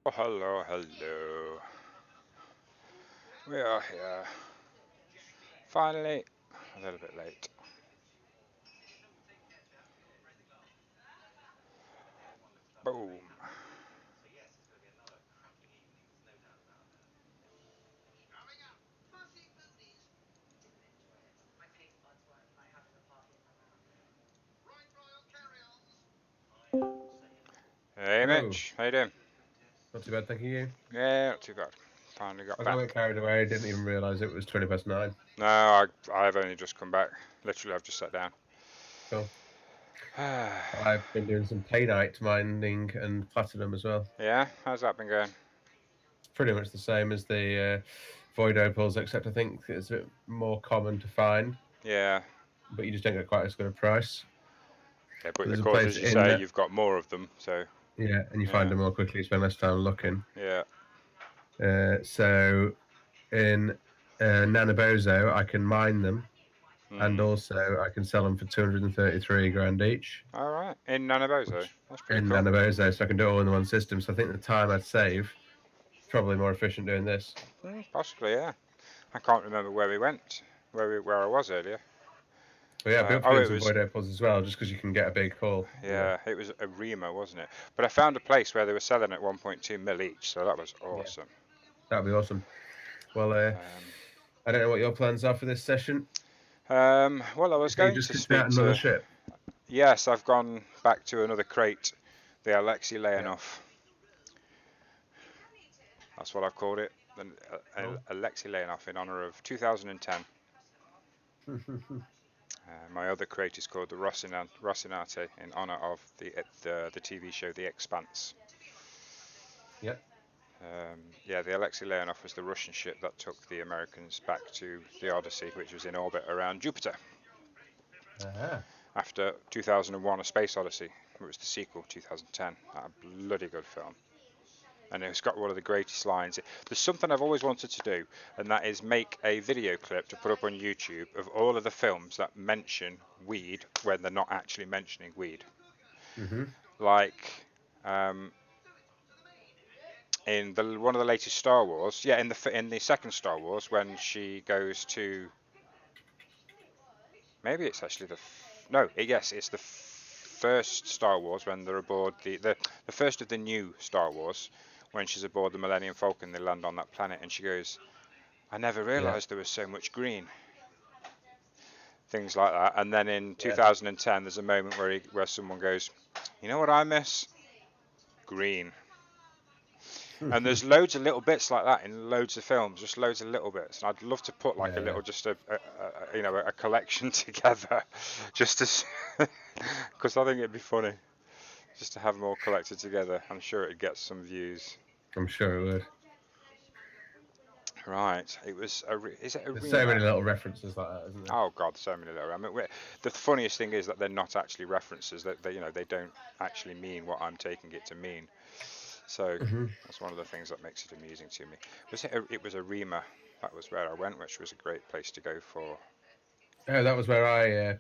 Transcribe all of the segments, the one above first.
Oh, hello, hello. We are here. Finally, a little bit late. Boom. Hey, Hello. Mitch. How you doing? Not too bad, thank you. Yeah, not too bad. Finally got I got a back. bit carried away. Didn't even realise it was 9:20. No, I've only just come back. Literally, I've just sat down. Cool. I've been doing some paydite mining and platinum as well. Yeah, how's that been going? It's pretty much the same as the void opals, except I think it's a bit more common to find, Yeah, but you just don't get quite as good a price. yeah, but There's of a course, place as you in say, that, you've got more of them, so yeah, and you find yeah, them more quickly, spend less time looking. yeah. So in Nanabozo, I can mine them, and Hmm. also I can sell them for 233 grand each. All right, in Nanabozo. Which That's pretty in cool. Nanabozo, so I can do it all in the one system. So I think the time I'd save is probably more efficient doing this. Possibly, yeah. I can't remember where we went, where I was earlier. But yeah, I'll be up for Oh, doing it some was void apples as well, just because you can get a big haul. Yeah, it was a Rema, wasn't it? But I found a place where they were selling at 1.2 mil each, so that was Yeah, awesome. that'd be awesome. Well, Um, I don't know what your plans are for this session. well, I was Are you going just to kitting out speak another to. ship? Yes, I've gone back to another crate, the Alexei Yeah. Leonov. That's what I've called it, the Cool. Alexei Leonov in honor of 2010. My other crate is called the Rocinante in honor of the TV show The Expanse. Yeah. Yeah, the Alexei Leonov was the Russian ship that took the Americans back to the Odyssey, which was in orbit around Jupiter Uh-huh. after 2001: A Space Odyssey. It was the sequel, 2010. A bloody good film. And it's got one of the greatest lines. There's something I've always wanted to do, and that is make a video clip to put up on YouTube of all of the films that mention weed when they're not actually mentioning weed. Mm-hmm. Like um, in one of the latest Star Wars, yeah, in the second Star Wars when she goes to, maybe it's actually no, yes, it's the first Star Wars when they're aboard the first of the new Star Wars when she's aboard the Millennium Falcon. They land on that planet and she goes, "I never Yeah. realised there was so much green." Things like that. And then in Yeah. 2010, there's a moment where someone goes, "You know what I miss? Green." And there's loads of little bits like that in loads of films, just loads of little bits. And I'd love to put like a Yeah. little, just a collection together, just to, because I think it'd be funny just to have them all collected together. I'm sure it'd get some views. I'm sure it would. Right, is it a There's so Rima? many little references like that, isn't there? Oh God, so many little. I mean, the funniest thing is that they're not actually references. That they don't actually mean what I'm taking it to mean. So Mm-hmm. that's one of the things that makes it amusing to me. It was a Rima. That was where I went, which was a great place to go for. Oh, that was where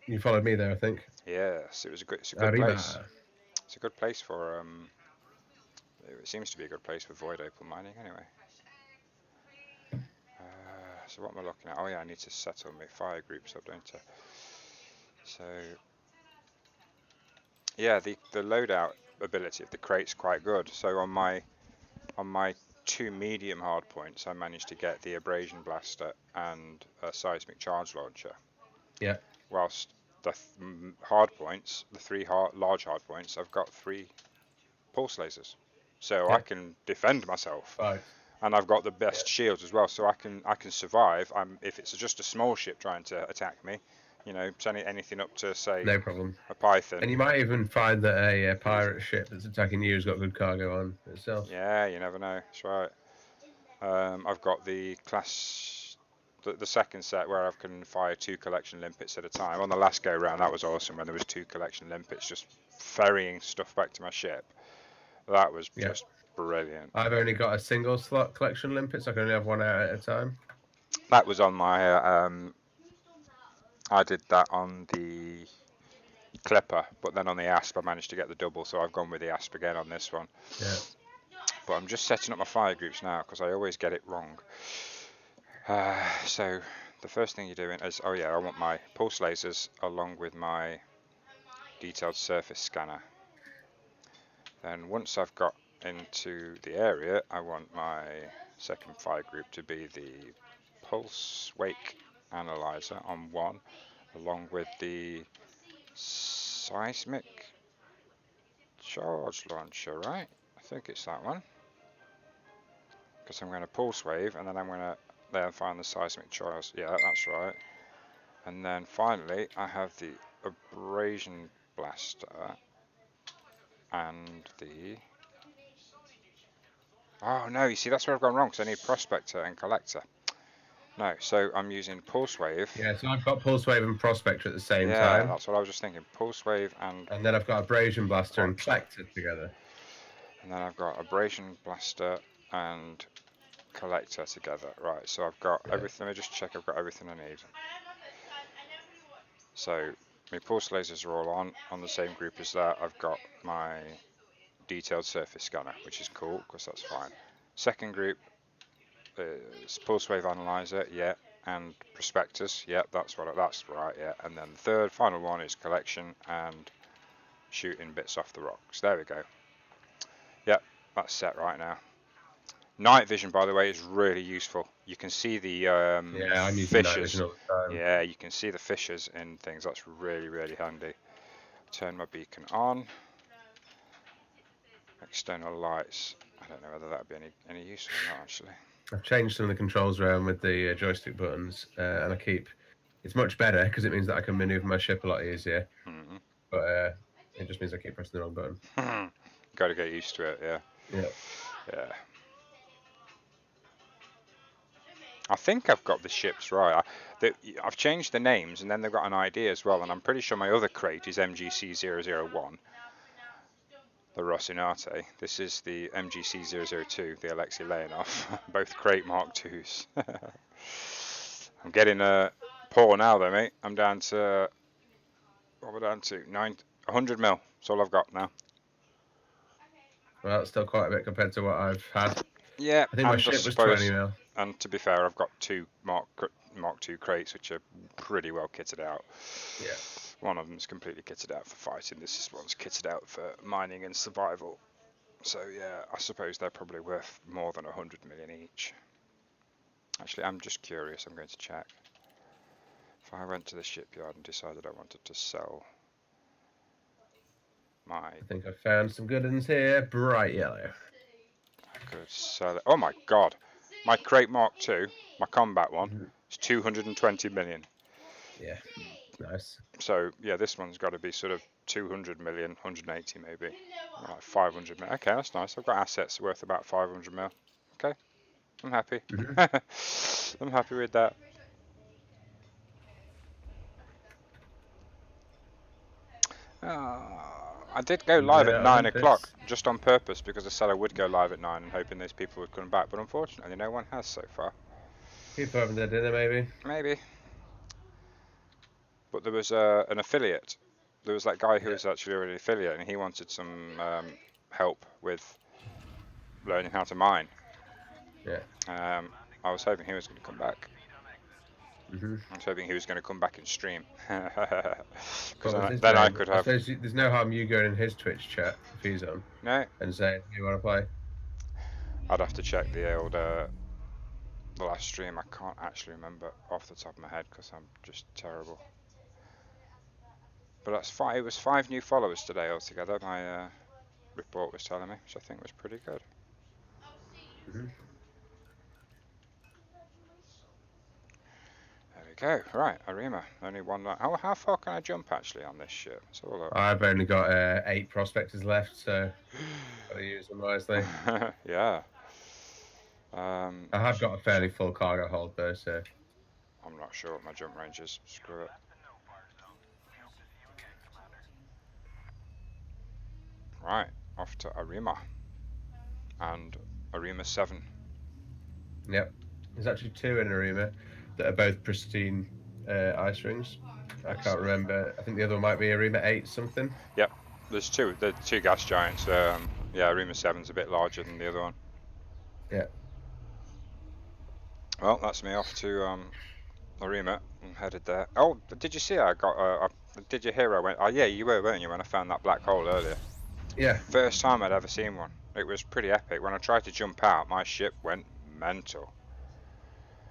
you followed me there, I think. Yes, it's a good place. Arima. It's a good place for It seems to be a good place for void opal mining anyway. So what am I looking at? Oh yeah, I need to set all my fire groups up, don't I? So yeah, the loadout ability of the crate's quite good. So on my two medium hard points, I managed to get the abrasion blaster and a seismic charge launcher. Yeah. Whilst the hard points, the large hard points, I've got three pulse lasers, so I Yeah. can defend myself, Right. and I've got the Yeah. best shields as well, so I can survive. If it's just a small ship trying to attack me, send anything up to say No problem. a Python. And you might even find that a pirate ship that's attacking you has got good cargo on itself. Yeah, you never know. That's right. I've got the the second set where I can fire two collection limpets at a time. On the last go round, that was awesome when there was two collection limpets just ferrying stuff back to my ship. That was Yeah. just brilliant. I've only got a single slot collection limpet, so I can only have one out at a time. That was on my. I did that on the Clipper, but then on the Asp I managed to get the double, so I've gone with the Asp again on this one. Yeah. But I'm just setting up my fire groups now because I always get it wrong. So the first thing you're doing is, oh yeah, I want my pulse lasers along with my detailed surface scanner. Then once I've got into the area, I want my second fire group to be the pulse wake analyzer on 1, along with the seismic charge launcher, right? I think it's that one. Because I'm going to pulse wave and then I'm going to then find the seismic charge. Yeah, that's right. And then finally, I have the abrasion blaster and the. Oh no, you see, that's where I've gone wrong because I need prospector and collector. No, so I'm using pulse wave. Yeah, so I've got pulse wave and prospector at the same Yeah, time. that's what I was just thinking. Pulse wave and. And then I've got abrasion blaster and collector together. And then I've got abrasion blaster and collector together. Right, so I've got everything. Let me just check I've got everything I need. So my pulse lasers are all on the same group as that. I've got my detailed surface scanner, which is cool because that's fine. Second group is pulse wave analyzer, yeah, and prospectus, yeah, that's right, yeah. And then the third, final one is collection and shooting bits off the rocks. There we go. Yep, that's set right now. Night vision, by the way, is really useful. You can see the Yeah, I'm using night fissures. vision all the time. Yeah, you can see the fissures in things. That's really, really handy. Turn my beacon on. External lights. I don't know whether that would be any use or not, actually. I've changed some of the controls around with the joystick buttons, and I keep. It's much better because it means that I can maneuver my ship a lot easier. Mm-hmm. But it just means I keep pressing the wrong button. Got to get used to it, yeah. Yeah. Yeah. I think I've got the ships right. I've changed the names and then they've got an ID as well, and I'm pretty sure my other crate is MGC001, the Rocinante. This is the MGC002, the Alexei Leonov, both crate Mark IIs. I'm getting poor now though, mate. I'm down to, what we're down to, 100 mil. That's all I've got now. Well, that's still quite a bit compared to what I've had. Yeah, I think my ship was 20 mil. And to be fair, I've got 2 Mark II crates, which are pretty well kitted out. Yeah. One of them's completely kitted out for fighting. This one's kitted out for mining and survival. So yeah, I suppose they're probably worth more than 100 million each. Actually, I'm just curious. I'm going to check. If I went to the shipyard and decided I wanted to sell my... I think I found some good ones here. Bright yellow. I could sell it. Oh my god. My crate Mark II, my combat one, is 220 million. Yeah, nice. So yeah, this one's got to be sort of 200 million, 180 maybe, like 500 million. Okay, that's nice. I've got assets worth about 500 mil. Okay, I'm happy. I'm happy with that. I did go live at 9 o'clock just on purpose because I said I would go live at 9 and hoping those people would come back, but unfortunately no one has so far. People having their dinner maybe? Maybe. But there was an affiliate. There was that guy who was actually already an affiliate and he wanted some help with learning how to mine. Yeah. I was hoping he was going to come back. I was hoping he was going to come back and stream. Because then I could have... I suppose there's no harm you going in his Twitch chat if he's on. No. And saying, you want to play? I'd have to check the old... the last stream. I can't actually remember off the top of my head because I'm just terrible. But that's fine. It was 5 new followers today altogether. My report was telling me, which I think was pretty good. There we go. Right, Arima. Only one. How far can I jump actually on this ship? Let's have a look. I've only got 8 prospectors left, so gotta use them wisely. Yeah. I have got a fairly full cargo hold though, so. I'm not sure what my jump range is. Screw it. Right, off to Arima. And Arima 7. Yep. There's actually 2 in Arima that are both pristine ice rings. I can't remember. I think the other one might be Arima 8 something. Yep. There's 2. The 2 gas giants. Yeah, Arima 7's a bit larger than the other one. Yeah. Well, that's me off to Arima. I'm headed there. Oh, did you see I got? Did you hear I went? Oh yeah, you were, weren't you, when I found that black hole earlier? Yeah. First time I'd ever seen one. It was pretty epic. When I tried to jump out, my ship went mental.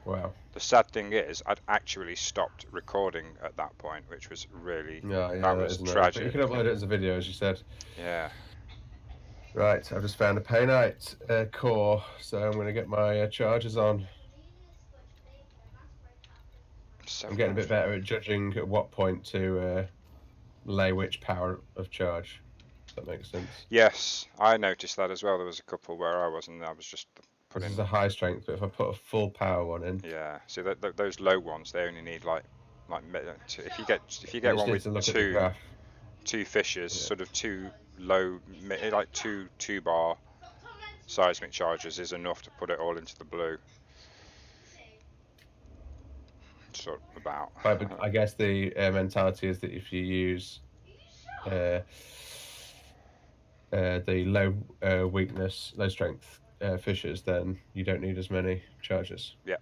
Wow. The sad thing is, I'd actually stopped recording at that point, which was really, Yeah, that that was is annoying. But you tragic. can upload it as a video, as you said. Yeah. Right, I've just found a Painite core, so I'm going to get my chargers on. I'm getting a bit better at judging at what point to lay which power of charge. If that makes sense. Yes, I noticed that as well. There was a couple where I was, and I was just This is putting. a high strength, but if I put a full power one in, Yeah. See, those low ones, they only need like if you I get just one need with to look at the graph. two fishes, Yeah. sort of two low, like two bar seismic charges is enough to put it all into the blue. Sort of about. But I guess the mentality is that if you use the low weakness, low strength fishes, then you don't need as many charges. Yeah.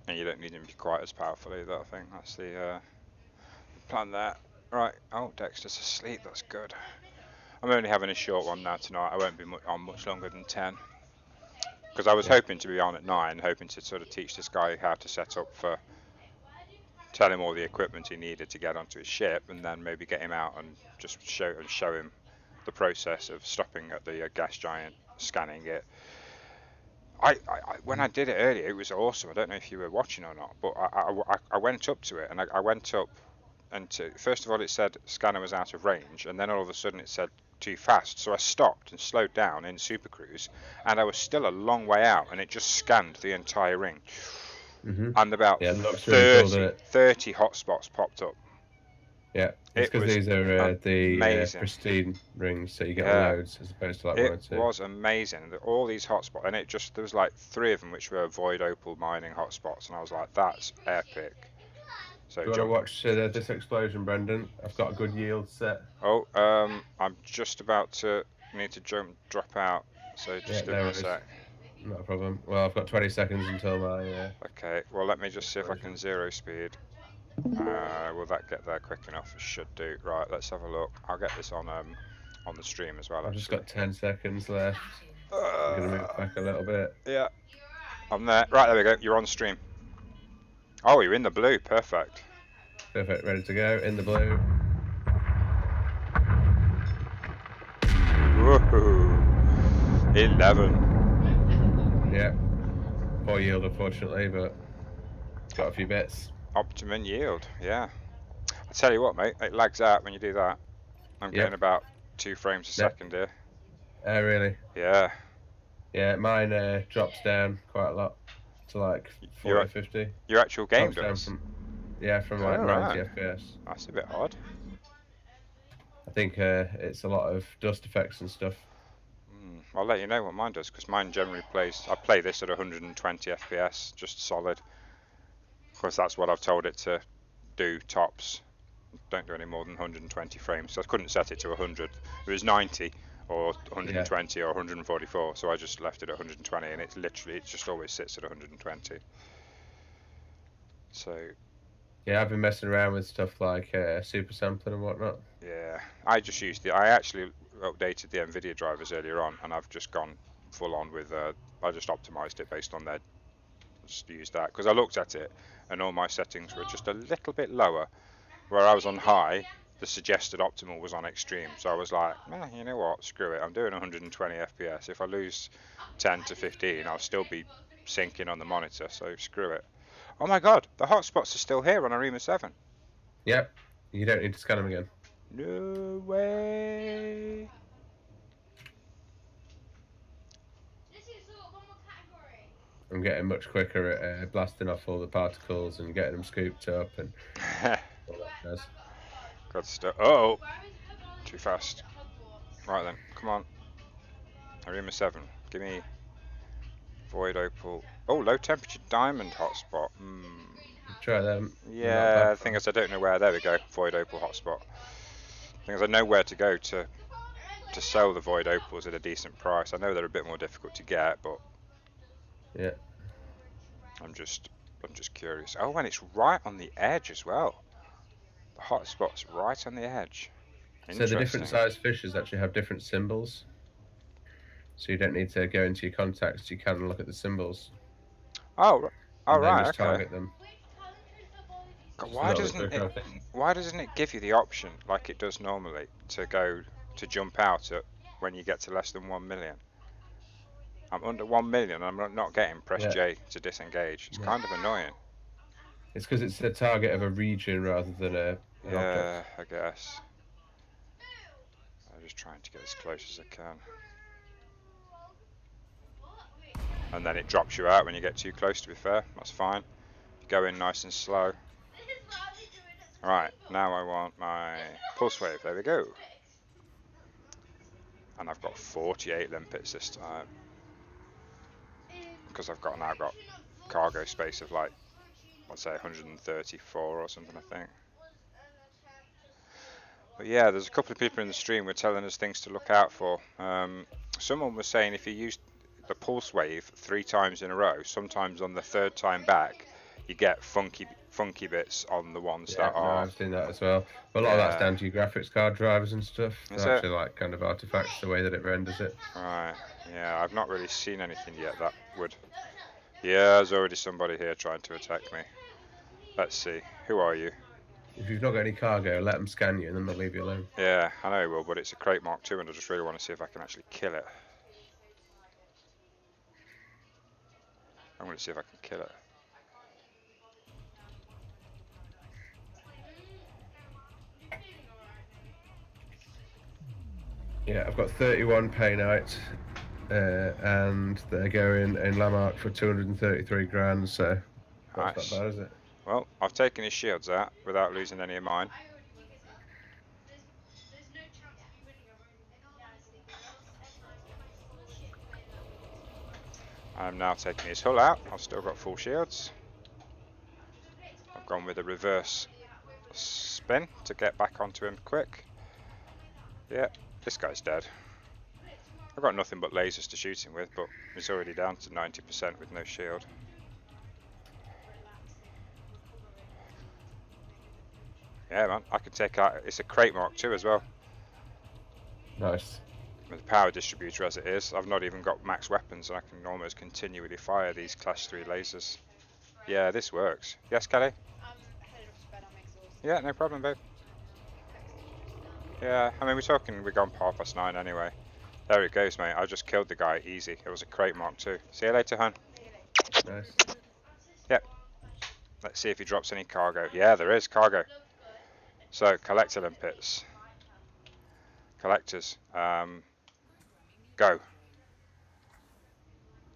And you don't need them to be quite as powerful either. I think that's the plan there. Right. Oh, Dexter's asleep. That's good. I'm only having a short one now tonight. I won't be on much longer than 10. Because I was hoping to be on at 9, hoping to sort of teach this guy how to set up for, tell him all the equipment he needed to get onto his ship, and then maybe get him out and just show him the process of stopping at the gas giant, scanning it. When I did it earlier, it was awesome. I don't know if you were watching or not, but I went up to it, and I went up, and first of all it said scanner was out of range, and then all of a sudden it said too fast. So I stopped and slowed down in Super Cruise, and I was still a long way out, and it just scanned the entire ring. And about Yeah, it looks 30, really cool, doesn't it? 30 hotspots popped up. Yeah, it's because these are the pristine rings, so you get loads as opposed to like 1 or 2. It was amazing. All these hotspots, and there was like 3 of them which were void opal mining hotspots, and I was like, that's epic. So do you want to watch this explosion, Brendan? I've got a good yield set. Oh, I'm just about to need to drop out, so just give me a sec. Not a problem. Well, I've got 20 seconds until my... Okay, well let me just see if I can 0 speed. Will that get there quick enough? It should do. Right, let's have a look. I'll get this on the stream as well. I've just got 10 seconds left. I'm going to move back a little bit. Yeah, I'm there. Right, there we go. You're on stream. Oh, you're in the blue. Perfect. Perfect. Ready to go. In the blue. Woohoo! 11. Yeah. Poor yield, unfortunately, but got a few bits. Optimum yield, yeah. I tell you what, mate, it lags out when you do that. I'm getting about 2 frames a second here. Oh, really? Yeah. Yeah, mine drops down quite a lot to like 40, 50. Your actual game does? From like 90 FPS. That's a bit odd. I think it's a lot of dust effects and stuff. I'll let you know what mine does, because mine generally I play this at 120 FPS, just solid. Of course, that's what I've told it to do tops. Don't do any more than 120 frames. So I couldn't set it to 100. It was 90 or 120 or 144, so I just left it at 120, and it just always sits at 120. So yeah, I've been messing around with stuff like super sampling and whatnot. Yeah, I actually updated the NVIDIA drivers earlier on, and I've just gone full on with I just optimized it based on just used that, because I looked at it and all my settings were just a little bit lower. Where I was on high, the suggested optimal was on extreme. So I was like, you know what, screw it. I'm doing 120 FPS. If I lose 10 to 15, I'll still be syncing on the monitor. So screw it. Oh my God, the hotspots are still here on Arima 7. Yep, you don't need to scan them again. No way. I'm getting much quicker at blasting off all the particles and getting them scooped up and all that jazz. Good stuff. Oh, too fast. Right then, come on. Arima 7, give me void opal. Oh, low temperature diamond hotspot. Try them. Yeah, the thing is I don't know where. There we go. Void opal hotspot. The thing is I know where to go to to sell the void opals at a decent price. I know they're a bit more difficult to get, but Yeah. I'm just curious. Oh, and it's right on the edge as well. The hotspot's right on the edge. So the different Interesting. size fishes actually have different symbols. So you don't need to go into your contacts. You can look at the symbols Oh, and then right, just okay. target them. God, Just a little bit quicker, I think. why doesn't it give you the option like it does normally to jump out at when you get to less than 1 million? I'm under 1 million and I'm not getting press Yeah. J to disengage. It's Yeah. kind of annoying. It's because it's a target of a region rather than an object. Yeah, I guess. I'm just trying to get as close as I can. And then it drops you out when you get too close, to be fair. That's fine. Go in nice and slow. Right, now I want my pulse wave. There we go. And I've got 48 limpets this time. Because I've now got cargo space of like, let's say 134 or something, I think. But yeah, there's a couple of people in the stream who are telling us things to look out for. Someone was saying if you use the pulse wave 3 times in a row, sometimes on the 3rd time back, you get funky bits on the ones Yeah, that no, are. I've seen that as well. But a lot of that's down to your graphics card drivers and stuff. Is They're it? actually like kind of artifacts, the way that it renders it. Right. Yeah, I've not really seen anything yet that would. Yeah, there's already somebody here trying to attack me. Let's see. Who are you? If you've not got any cargo, let them scan you and then they'll leave you alone. Yeah, I know he will, but it's a crate Mark II and I just really want to see if I can actually kill it. I'm going to see if I can kill it. Yeah, I've got 31 pay nights, and they're going in Lamarck for 233 grand, so that's Nice. not bad, is it? Well, I've taken his shields out without losing any of mine. I'm now taking his hull out. I've still got full shields. I've gone with a reverse spin to get back onto him quick. Yeah, this guy's dead. I've got nothing but lasers to shoot him with, but he's already down to 90% with no shield. Yeah, man, I can take out. It's a crate Mark II as well. Nice. With the power distributor as it is, I've not even got max weapons and I can almost continually fire these class 3 lasers. Yeah, this works. Yes, Kelly? Yeah, no problem, babe. Yeah, I mean, we're gone past 9 anyway. There it goes, mate. I just killed the guy easy. It was a crate Mark II. See you later, hon. Nice. Yep. Let's see if he drops any cargo. Yeah, there is cargo. So, collector limpets. Collectors. Go.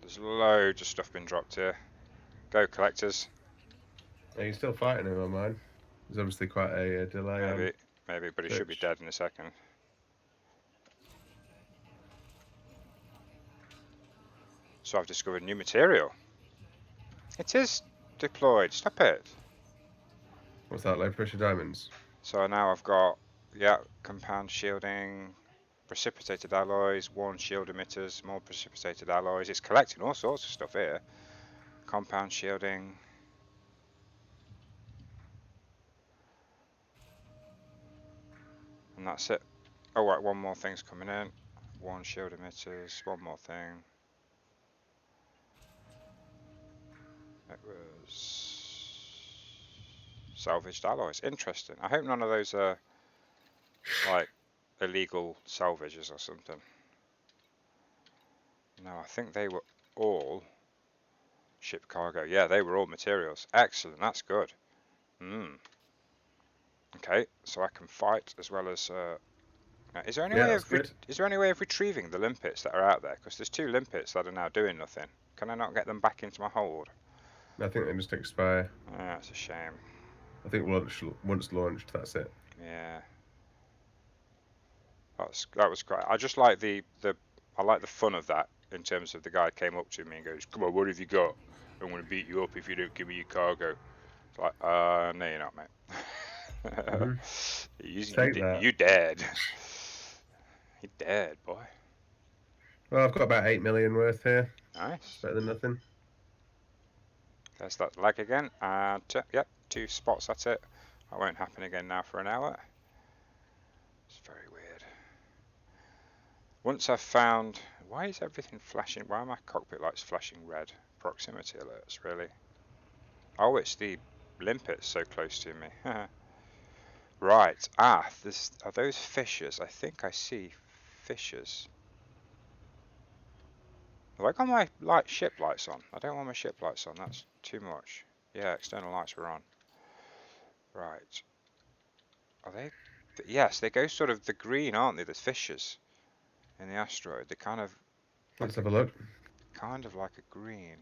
There's loads of stuff being dropped here. Go, collectors. Yeah, you're still fighting him on mine. There's obviously quite a delay. Maybe, but he should be dead in a second. So I've discovered new material. It is deployed. Stop it. What's that, low pressure diamonds? So now I've got, yeah, compound shielding, precipitated alloys, worn shield emitters, more precipitated alloys. It's collecting all sorts of stuff here. Compound shielding. And that's it. Oh, right, one more thing's coming in. Worn shield emitters, one more thing. It was salvaged alloys. Interesting. I hope none of those are like illegal salvages or something. No, I think they were all ship cargo. Yeah, they were all materials. Excellent. That's good. Okay, so I can fight as well as. Is there any Yeah, way that's of good. is there any way of retrieving the limpets that are out there? Because there's 2 limpets that are now doing nothing. Can I not get them back into my hold? I think they just expire. That's a shame. I think once launched, that's it. Yeah. That was great. I just like I like the fun of that in terms of the guy came up to me and goes, "Come on, what have you got? I'm going to beat you up if you don't give me your cargo." It's like, no, you're not, mate. Take that. You dead. He dared, boy. Well, I've got about 8 million worth here. It's Nice. better than nothing. There's that lag again. And yep, 2 spots, that's it. That won't happen again now for an hour. It's very weird. Once I've found... Why is everything flashing? Why are my cockpit lights flashing red? Proximity alerts, really? Oh, it's the limpets so close to me. Right. Ah, are those fissures? I think I see fissures. Have I got my ship lights on? I don't want my ship lights on. That's too much. Yeah, external lights were on. Right. Are they? Yes, they go sort of the green, aren't they? The fissures in the asteroid. They're kind of Let's like have a look. a green,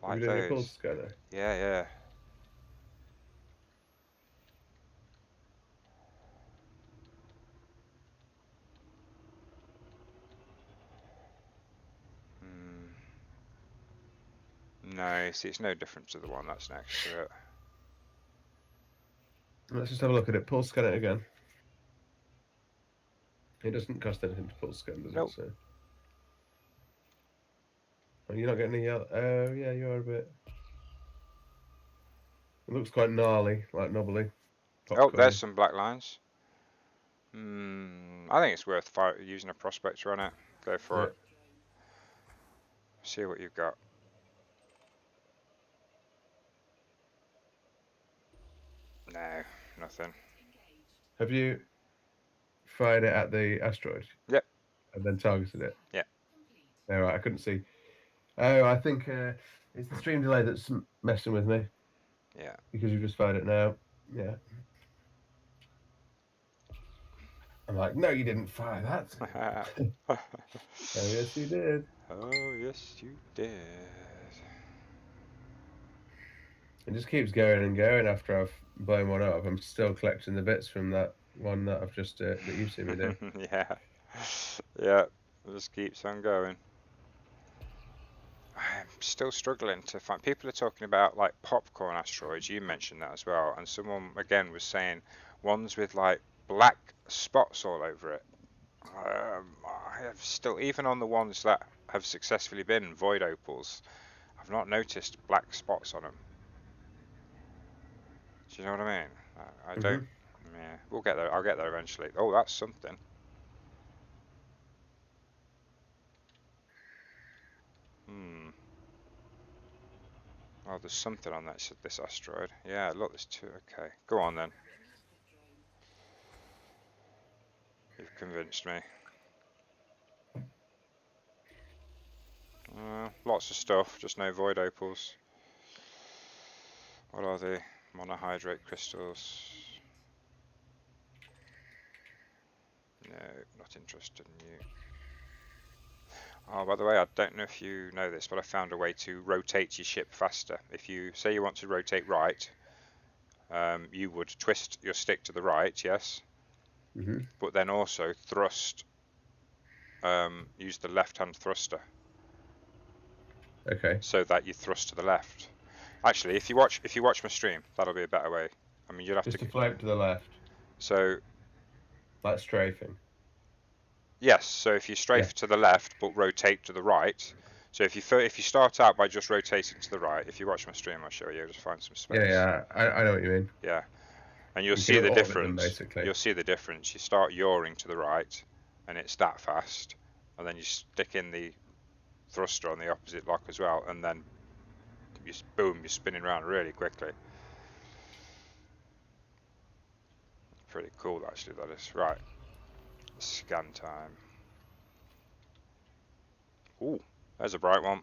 Are we like doing a pulse those. scanner? Yeah, yeah. Hmm. No, see, it's no different to the one that's next to it. Let's just have a look at it. Pulse scan it again. It doesn't cost anything to pulse scan, does it? Nope. So. Oh, you're not getting any yellow. Oh, yeah, you are a bit. It looks quite gnarly, like knobbly. Oh, there's Popcorny. some black lines. I think it's worth using a prospector on it. Go for it. See what you've got. No, nothing. Have you fired it at the asteroid? Yep. And then targeted it? Yeah. All right, I couldn't see. Oh, I think it's the stream delay that's messing with me. Yeah. Because you just fired it now. Yeah. I'm like, no, you didn't fire that. Oh, yes, you did. Oh, yes, you did. It just keeps going and going after I've blown one up. I'm still collecting the bits from that one that I've just that you've seen me do. Yeah. Yeah. It just keeps on going. I'm still struggling to find. People are talking about like popcorn asteroids. You mentioned that as well, and someone again was saying ones with like black spots all over it. I have still, even on the ones that have successfully been void opals, I've not noticed black spots on them. Do you know what I mean? I don't. Yeah, we'll get there. I'll get there eventually. Oh, that's something. Hmm. Oh, there's something on this asteroid. Yeah, look, there's 2. Okay, go on then. You've convinced me. Lots of stuff, just no void opals. What are they? Monohydrate crystals. No, not interested in you. Oh, by the way, I don't know if you know this, but I found a way to rotate your ship faster. If you say you want to rotate right, you would twist your stick to the right, yes, but then also thrust. Use the left-hand thruster. Okay. So that you thrust to the left. Actually, if you watch my stream, that'll be a better way. I mean, you'll have Just to. a float to the left. So Like strafing. yes, so if you strafe Yeah. to the left but rotate to the right. So if you start out by just rotating to the right, if you watch my stream, I'll show you. Just find some space. Yeah, I know what you mean. Yeah, and you'll You see can the orbit them difference. basically. You'll see the difference. You start yawing to the right, and it's that fast, and then you stick in the thruster on the opposite lock as well, and then boom, you're spinning around really quickly. Pretty cool, actually, that is. Right. Scan time. Ooh, there's a bright one.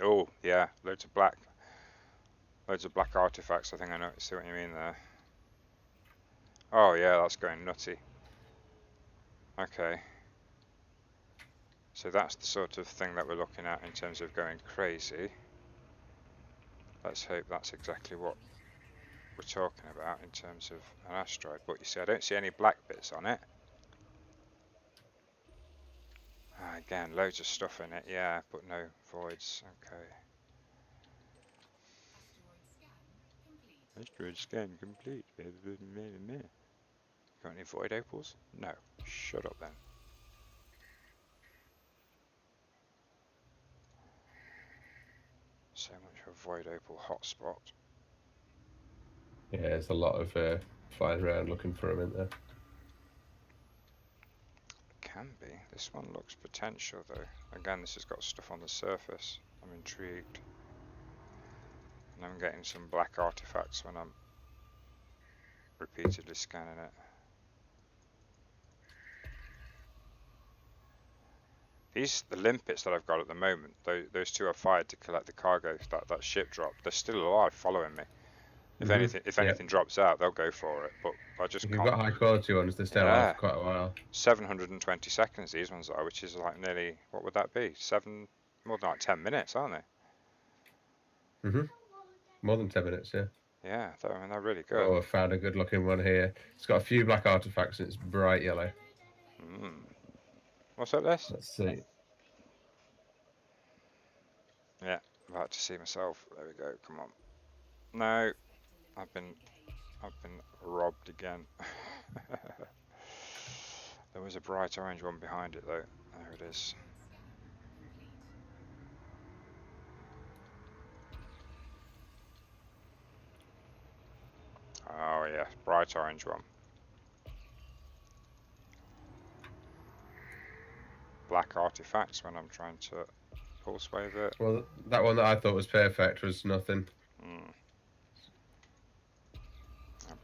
Oh, yeah, loads of black. Loads of black artifacts, I think I know. See what you mean there. Oh, yeah, that's going nutty. Okay. So that's the sort of thing that we're looking at in terms of going crazy. Let's hope that's exactly what we're talking about in terms of an asteroid. But you see, I don't see any black bits on it. Again, loads of stuff in it, yeah, but no voids. Okay. Asteroid scan complete. Got any void opals? No. Shut up then. So much for void opal hotspot. Yeah, there's a lot of flying around looking for them, isn't there? Can be. This one looks potential though. Again, this has got stuff on the surface. I'm intrigued. And I'm getting some black artifacts when I'm repeatedly scanning it. The limpets that I've got at the moment, those two are fired to collect the cargo that ship dropped. They're still alive following me. If anything drops out, they'll go for it. But I just If you've can't. got high quality ones, they stay alive Yeah, for quite a while. 720 seconds these ones are, which is like nearly, what would that be? More than like 10 minutes, aren't they? More than 10 minutes, yeah. Yeah, I mean, they're really good. Oh, I found a good looking one here. It's got a few black artifacts and it's bright yellow. What's that list? Let's see. Yeah, about to see myself. There we go. Come on. No, I've been robbed again. There was a bright orange one behind it though. There it is. Oh yeah, bright orange one. Black artifacts when I'm trying to pulse wave it. Well, that one that I thought was perfect was nothing. I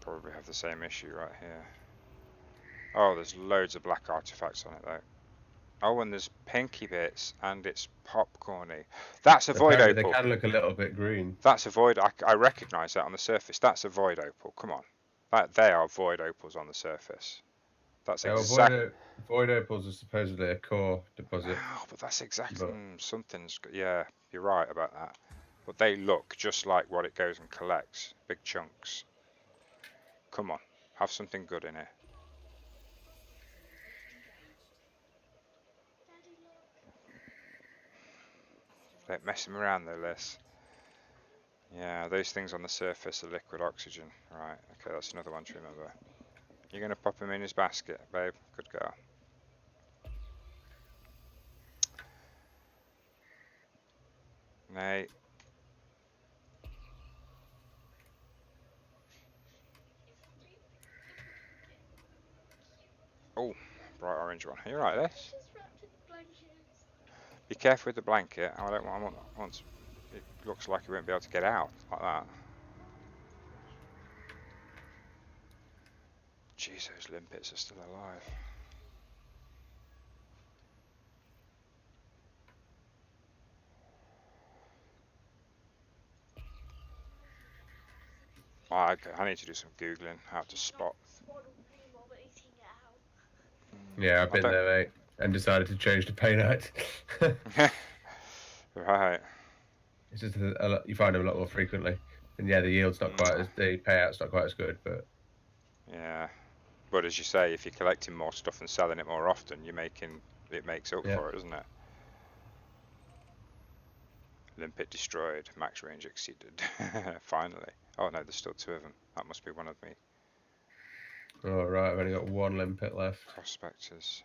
probably have the same issue right here. Oh, there's loads of black artifacts on it though. Oh, and there's pinky bits, and it's popcorny. That's a void Apparently opal. they can look a little bit green. That's a void. I recognise that on the surface. That's a void opal. Come on, they are void opals on the surface. That's exactly. Void opals are supposedly a core deposit. Oh, but that's exactly something's. Yeah, you're right about that. But they look just like what it goes and collects. Big chunks. Come on, have something good in it. Don't mess them around though, Liz. Yeah, those things on the surface are liquid oxygen. Right, okay, that's another one to remember. You're going to pop him in his basket, babe. Good girl. Nay. Oh, bright orange one. Are you right, Liz? Be careful with the blanket. I don't want. It looks like he won't be able to get out like that. Jeez, those limpets are still alive. Oh, okay, I need to do some googling how to spot. Yeah, I've been there, mate, and decided to change to pay night. Right. It's just you find them a lot more frequently, and yeah, the yield's not quite as the payout's not quite as good, but yeah. But as you say, if you're collecting more stuff and selling it more often, it makes up for it, doesn't it? Limpet destroyed, max range exceeded. Finally. Oh no, there's still two of them. That must be one of me. Oh right, I've only got one limpet left. Prospectors.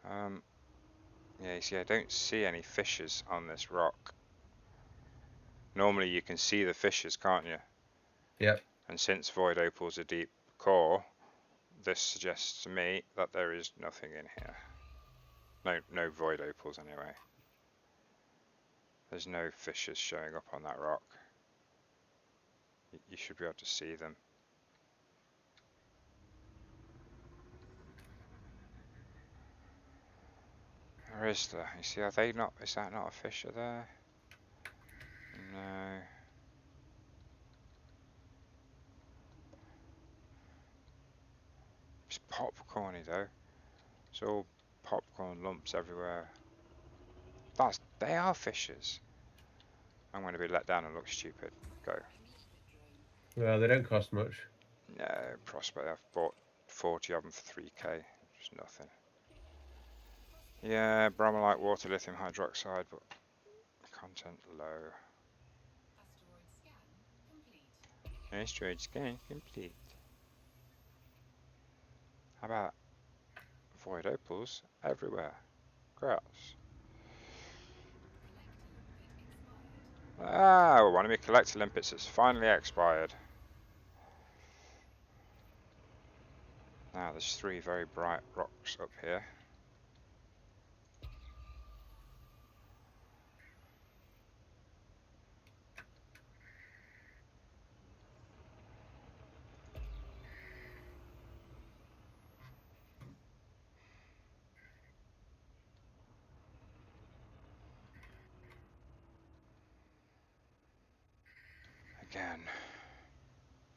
Yeah, you see, I don't see any fissures on this rock. Normally you can see the fissures, can't you? Yep. And since void opal's a deep core, this suggests to me that there is nothing in here. No void opals anyway. There's no fissures showing up on that rock. You should be able to see them. Or is there? You see, is that not a fissure there? No. It's popcorny though. It's all popcorn lumps everywhere. They are fissures. I'm going to be let down and look stupid. Go. Well, they don't cost much. No, Prospect. I've bought 40 of them for 3k. Just nothing. Yeah, bromellite, water, lithium hydroxide, but content low. Asteroid scan complete. How about void opals everywhere? Grass. Ah, one of my collector limpets has finally expired. Now there's 3 very bright rocks up here. Again,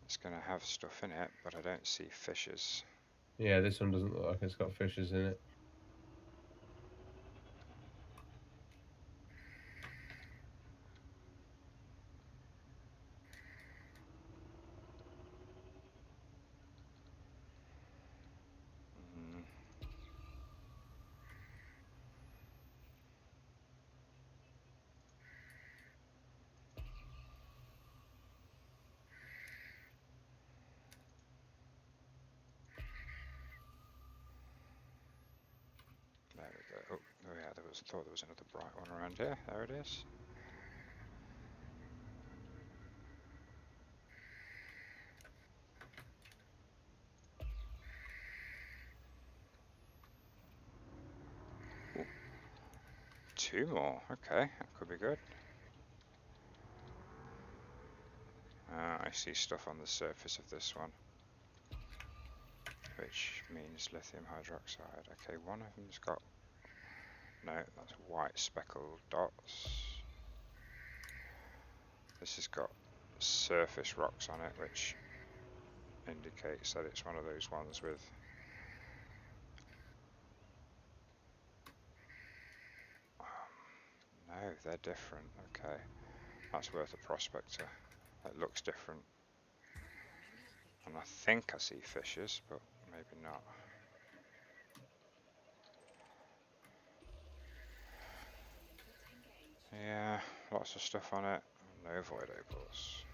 it's going to have stuff in it, but I don't see fishes. Yeah, this one doesn't look like it's got fishes in it. Mm. There we go. Oh yeah, thought there was another bright one around here. There it is. Ooh, 2 more. Okay, that could be good. I see stuff on the surface of this one, which means lithium hydroxide. Okay, one of them's got... No, that's white speckled dots. This has got surface rocks on it, which indicates that it's one of those ones with... No, they're different. Okay, that's worth a prospector. That looks different. And I think I see fishes, but maybe not. Yeah, lots of stuff on it. No void opals.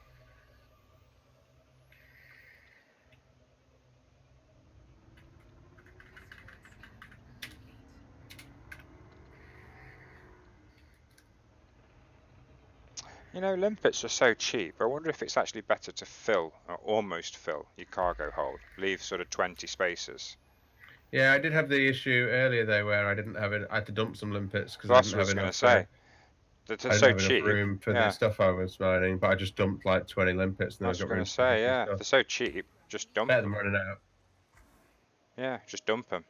You know, limpets are so cheap. I wonder if it's actually better to fill, or almost fill, your cargo hold. Leave sort of 20 spaces. Yeah, I did have the issue earlier though where I didn't have it. I had to dump some limpets because I That's didn't what I have was going to enough. say. They're I didn't so have enough cheap. room for the Yeah, stuff I was mining, but I just dumped like 20 limpets, and then I that's got what I room was for going to say. additional Yeah, stuff. they're so cheap. Just dump Better than them. running out. Yeah, just dump them.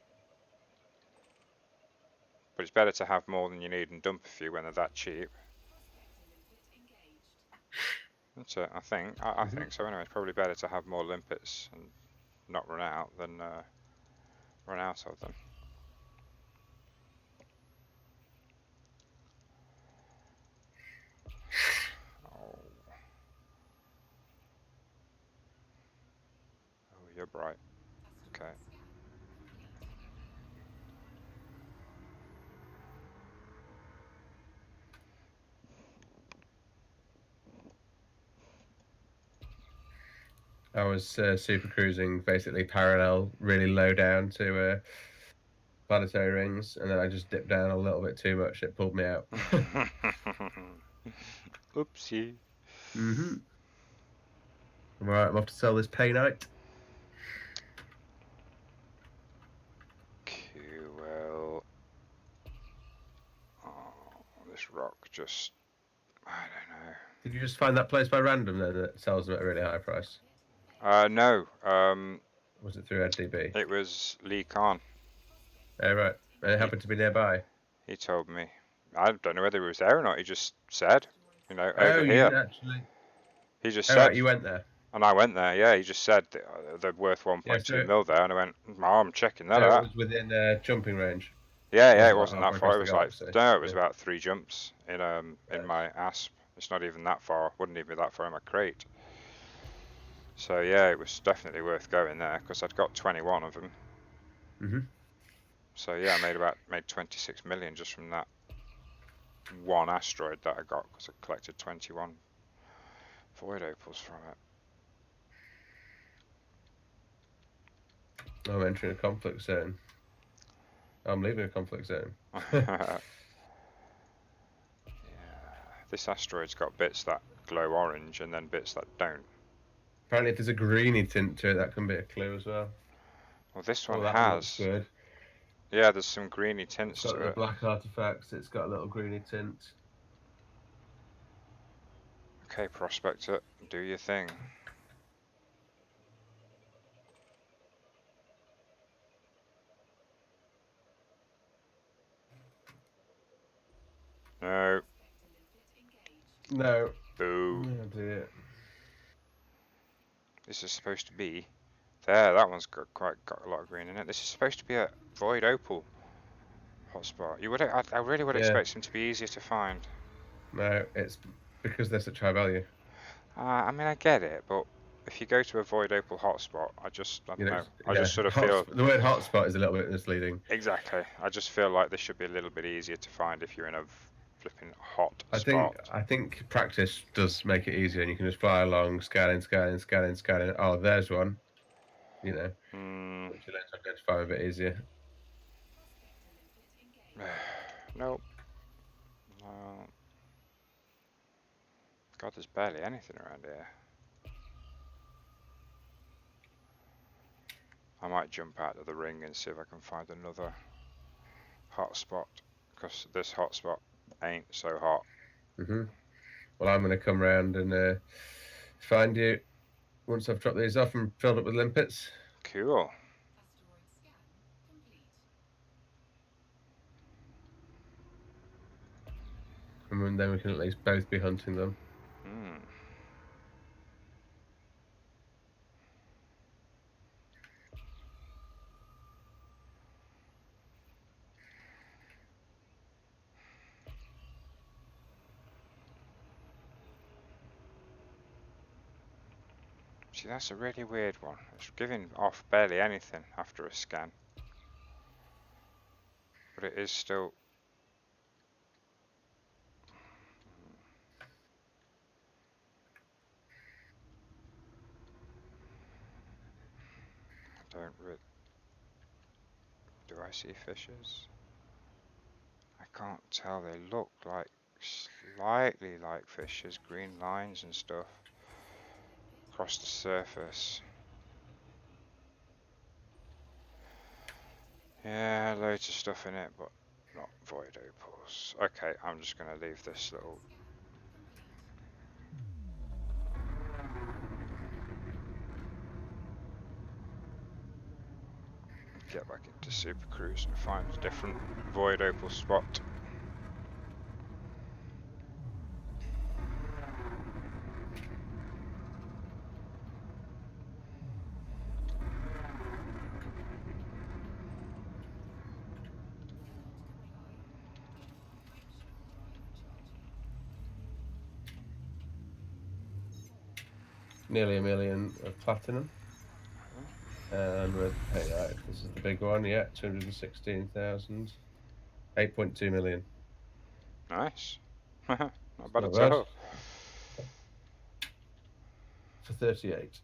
But it's better to have more than you need and dump a few when they're that cheap. That's it, I think. I think so anyway. It's probably better to have more limpets and not run out than run out of them. Oh, oh, you're bright. Okay. I was super cruising basically parallel, really low down to planetary rings, and then I just dipped down a little bit too much. It pulled me out. Oopsie. Mm-hmm. Right, I'm off to sell this painite. Well, oh, this rock just, I don't know. Did you just find that place by random then that sells them at a really high price? No, Was it through AdDB? it was Lee Khan. Oh, right. And it He, happened to be nearby. he told me. I don't know whether he was there or not. He just said, you know, Oh, over you here. didn't actually. He just All right, said, you went there. and I went there. Yeah, he just said they're worth Yeah, 1.2 so mil there, and I went, oh, I'm checking that it out. was within jumping range. Yeah, It yeah, it wasn't like wasn't that halfway far. across It the was like galaxy. no, it was Yeah. about 3 jumps in my asp. It's not even that far. Wouldn't even be that far in my crate. So yeah, it was definitely worth going there because I'd got 21 of them. Mhm. So yeah, I made 26 million just from that one asteroid that I got because I collected 21 void opals from I'm entering a conflict zone. I'm leaving a conflict zone. it. This asteroid's got bits that glow orange and then bits that don't. Apparently, if there's a greeny tint to it, that can be a clue as well. Well, this Oh, one that one looks has. good. Yeah, there's some greeny It's tints got to the it. black artifacts. It's got a little greeny tint. Okay, prospector, do your thing. No. No. Boo. Oh dear. This is supposed to be. There, that one's got a lot of green in it. This is supposed to be a void opal hotspot. I really would Yeah. expect them to be easier to find. No, it's because they're such high value. I mean, I get it, but if you go to a void opal hotspot, I don't know. I Yeah. just sort of feel The word hotspot is a little bit misleading. exactly. I just feel like this should be a little bit easier to find if you're in a flipping hot spot. I think practice does make it easier, and you can just fly along, scanning. Oh, there's one. You know, Hmm. which you learn to identify a bit easier. Nope. No. God, there's barely anything around here. I might jump out of the ring and see if I can find another hot spot, because this hot spot ain't so hot. Well, I'm going to come round and find you once I've dropped these off and filled up with limpets. Cool. And then we can at least both be hunting them. Hmm. See, that's a really weird one. It's giving off barely anything after a scan. But it is still... I don't really... Do I see fishes? I can't tell. They look like slightly like fishes, green lines and stuff across the surface. Yeah, loads of stuff in it, but not void opals. Okay, I'm just going to leave this little... Get back into Super Cruise and find a different void opal spot. Nearly 1 million of platinum. And we're, hey, right, this is the big one, yeah, 216,000. 8.2 million. Nice. Not bad Not at bad. all. For 38.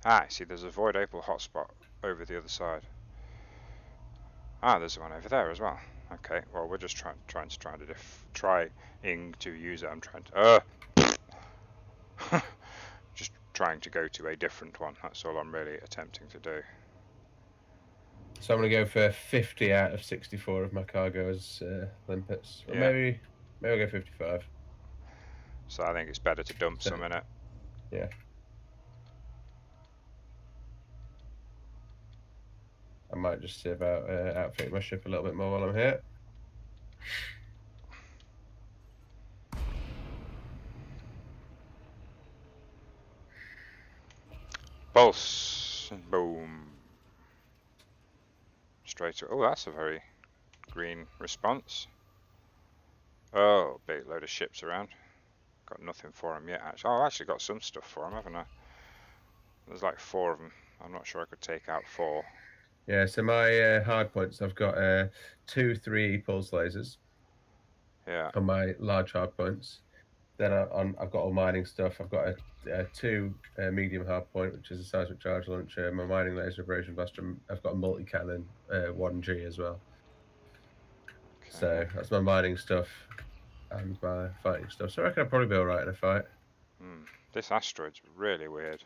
Ah, see, there's a void opal hotspot over the other side. Ah, there's one over there as well. Okay, well, we're just trying to use it. I'm trying to... just trying to go to a different one. That's all I'm really attempting to do. So I'm going to go for 50 out of 64 of my cargo as limpets. Or Yeah. maybe I'll go 55. So I think it's better to dump some in it. Yeah. I might just see about outfitting my ship a little bit more while I'm here. Pulse. Boom. Straight. Oh, that's a very green response. Oh, big load of ships around. Got nothing for them yet, actually. Oh, I actually got some stuff for them, haven't I? There's like 4 of them. I'm not sure I could take out 4. Yeah, so my hard points, I've got 2 3 pulse lasers Yeah. on my large hard points. Then I've got all mining stuff. I've got a 2 medium hard point, which is a seismic charge launcher, my mining laser, abrasion blaster. I've got a multi cannon 1G as well. Okay. So that's my mining stuff and my fighting stuff. So I reckon I'll probably be all right in a fight. This asteroid's really weird.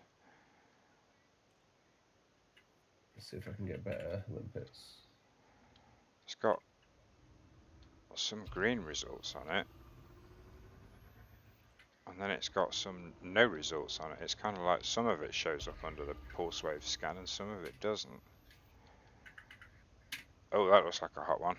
Let's see if I can get better limpets. It's got some green results on it. And then it's got some no results on it. It's kind of like some of it shows up under the pulse wave scan and some of it doesn't. Oh, that looks like a hot one.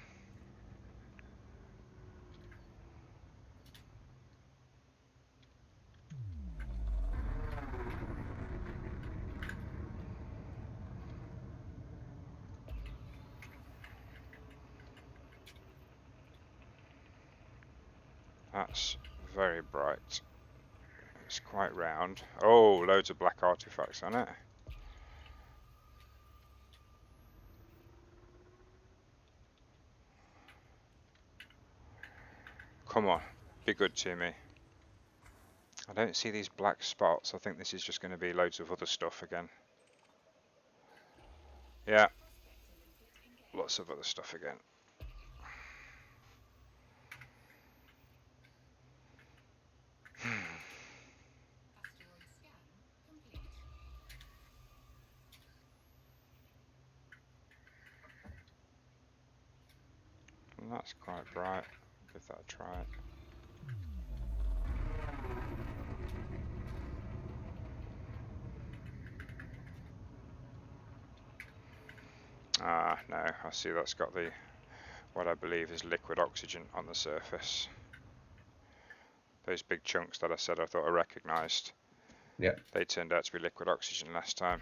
That's very bright. It's quite round. Oh, loads of black artifacts on it. Come on, be good to me. I don't see these black spots. I think this is just going to be loads of other stuff again. Yeah, lots of other stuff again. Well, that's quite bright. Give that a try. Ah, no, I see that's got the what I believe is liquid oxygen on the surface. Those big chunks that I said I thought I recognised. Yeah. They turned out to be liquid oxygen last time.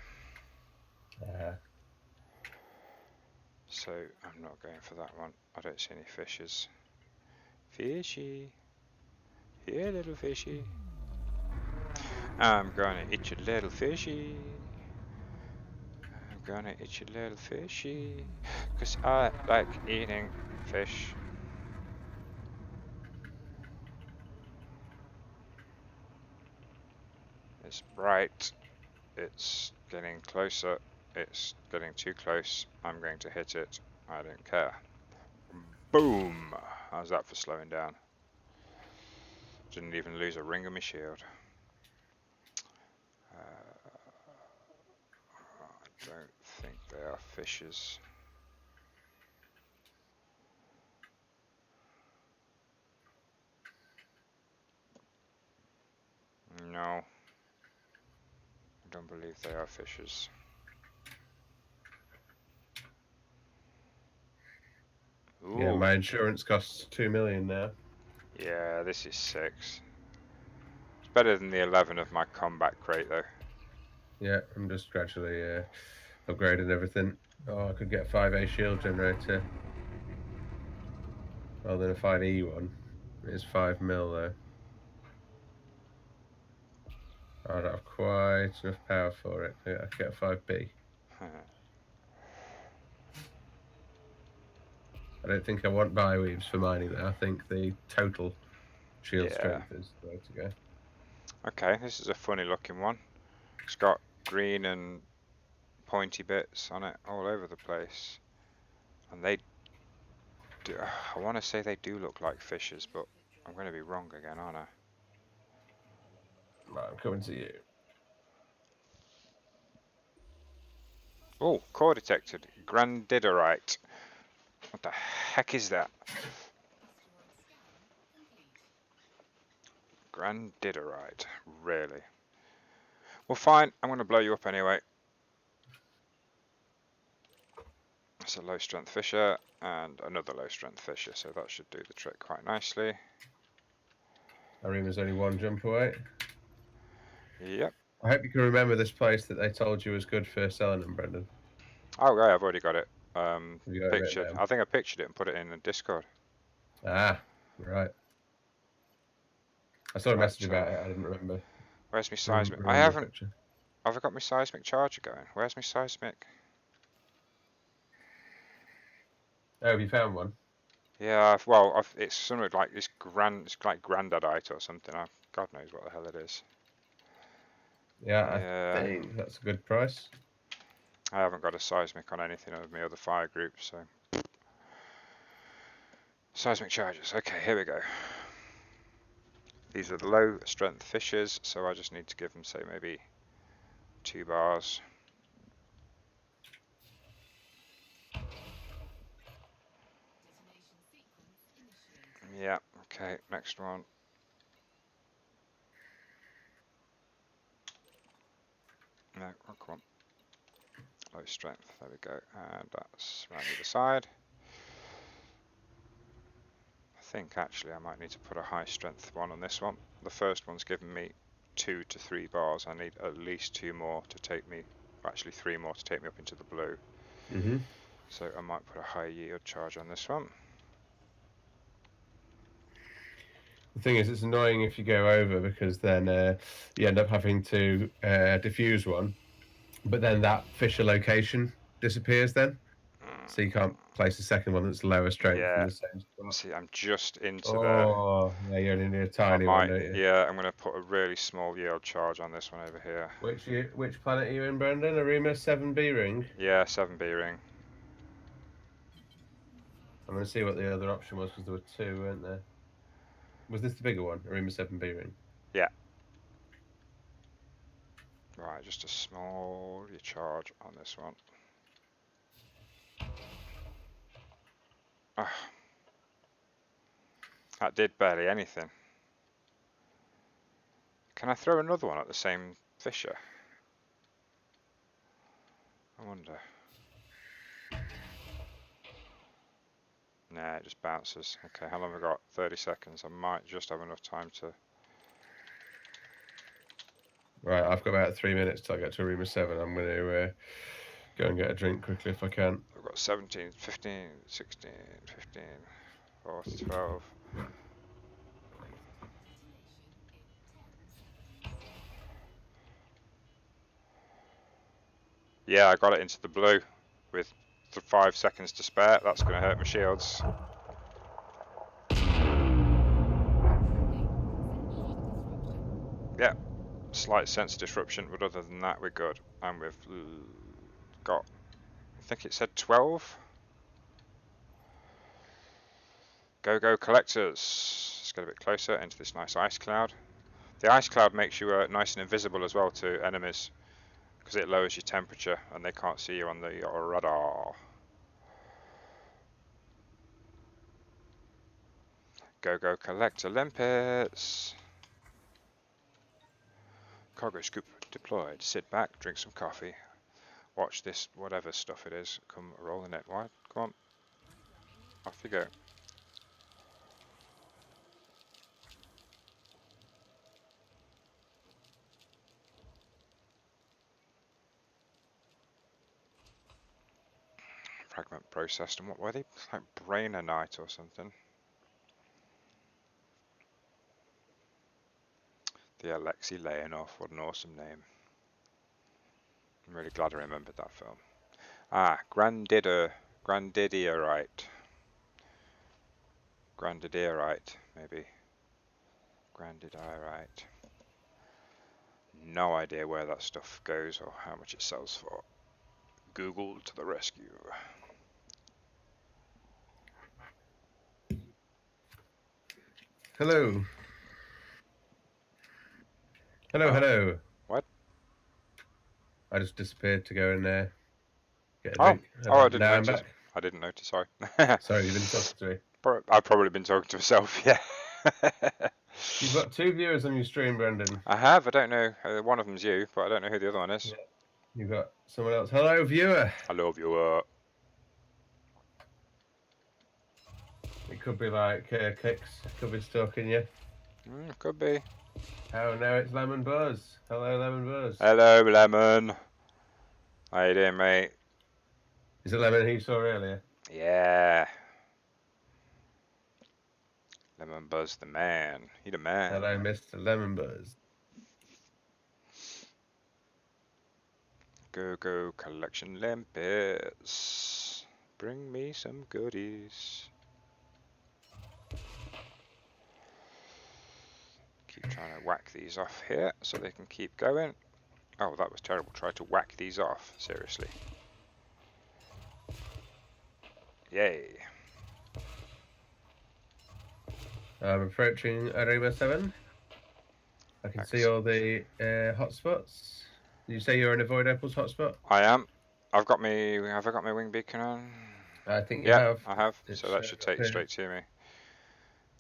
So I'm not going for that one. I don't see any fishes. Fishy. Here, little fishy. I'm gonna eat your little fishy. I'm gonna eat your little fishy. 'Cause I like eating fish. It's bright. It's getting closer. It's getting too close. I'm going to hit it. I don't care. Boom! How's that for slowing down? Didn't even lose a ring of my shield. I don't think they are fishes. No. I don't believe they are fishes. Ooh. Yeah, my insurance costs 2 million now. Yeah, this is 6. It's better than the 11 of my combat crate though. Yeah, I'm just gradually upgrading everything. Oh, I could get a 5A shield generator rather than a 5E one. It's 5 mil though. I don't have quite enough power for it. I could get a 5B. I don't think I want bioweaves for mining though. I think the total shield strength is the way to go. Okay, this is a funny looking one. It's got green and pointy bits on it all over the place. And they do, I want to say they do look like fishes, but I'm going to be wrong again, aren't I? Right, I'm coming to you. Oh, core detected. Grandidorite. What the heck is that? Grandidorite. Really? Well, fine. I'm going to blow you up anyway. That's a low strength fisher and another low strength fisher, so that should do the trick quite nicely. Arima's only 1 jump away. Yep. I hope you can remember this place that they told you was good for selling them, Brendan. Oh, yeah, I've already got it. Pictured. I think I pictured it and put it in the Discord. Ah, right. I saw a message about it. I didn't remember. Where's my seismic? I haven't. Have I got my seismic charger going? Where's my seismic? Oh, have you found one? Yeah, it's something like it's like grandadite or something. God knows what the hell it is. Yeah, I Yeah, think that's a good price. I haven't got a seismic on anything of my other fire groups, so seismic charges. Okay, here we go. These are the low strength fishes, so I just need to give them, say, maybe 2 bars. Yeah, okay, next one. No, oh, come on. Low strength, there we go. And that's around the other side. I think actually I might need to put a high strength one on this one. The first one's given me 2 to 3 bars. I need at least 2 more to take me, actually 3 more to take me up into the blue. So I might put a high yield charge on this one. The thing is, it's annoying if you go over because then you end up having to diffuse one, but then that fisher location disappears then, so you can't place a second one that's lower strength in Yeah, the same spot. see, I'm just into there. Oh, yeah, you only need a I tiny one, might, don't you? yeah, I'm going to put a really small yield charge on this one over here. Which planet are you in, Brendan? Arima 7B ring? Yeah, 7B ring. I'm going to see what the other option was because there were two, weren't there? Was this the bigger one, Arima 7B ring? Yeah. Right, just a small charge on this one. Ah, that did barely anything. Can I throw another one at the same fisher? I wonder. Nah, it just bounces. Okay, how long have we got? 30 seconds. I might just have enough time to... Right, I've got about 3 minutes till I get to Arima 7. I'm going to go and get a drink quickly if I can. We've got 17, 15, 16, 15, 4, 12. Yeah, I got it into the blue with 5 seconds to spare. That's going to hurt my shields. Yeah, slight sense of disruption, but other than that, we're good. And we've got, I think it said 12. Go, go, collectors. Let's get a bit closer into this nice ice cloud. The ice cloud makes you nice and invisible as well to enemies because it lowers your temperature and they can't see you on the radar. Go, go, collect Olympus. Cargo scoop deployed. Sit back, drink some coffee. Watch this, whatever stuff it is, come rolling it. What? Come on. Off you go. Fragment processed. And what were they? Like Brainonite or something. The Alexei Leonov. What an awesome name. I'm really glad I remembered that film. Ah, Grandidierite. Grandidierite, maybe. Grandidierite. No idea where that stuff goes or how much it sells for. Google to the rescue. Hello. Hello, Oh, hello. what? I just disappeared to go and get a Oh, drink. I didn't Now I'm notice. back. I didn't notice, sorry. Sorry, you've been talking to me. I've probably been talking to myself, yeah. You've got 2 viewers on your stream, Brendan. I have, I don't know. One of them's you, but I don't know who the other one is. Yeah. You've got someone else. Hello, viewer. I love you. It could be like Kicks. Could be stalking you. Could be. Oh, no, it's Lemon Buzz. Hello, Lemon Buzz. Hello, Lemon. How you doing, mate? Is it Lemon he saw earlier? Yeah. Lemon Buzz the man. He the man. Hello, Mr. Lemon Buzz. Go, go, collection limpets. Bring me some goodies. Keep trying to whack these off here so they can keep going. Oh, that was terrible. Try to whack these off. Seriously. Yay. I'm approaching Arima 7. I can see all the hotspots. Did you say you're in Avoid Opal's hotspot? I am. Have I got my wing beacon on? I think you Yeah, have. I have. It's So that should take you here. straight to me.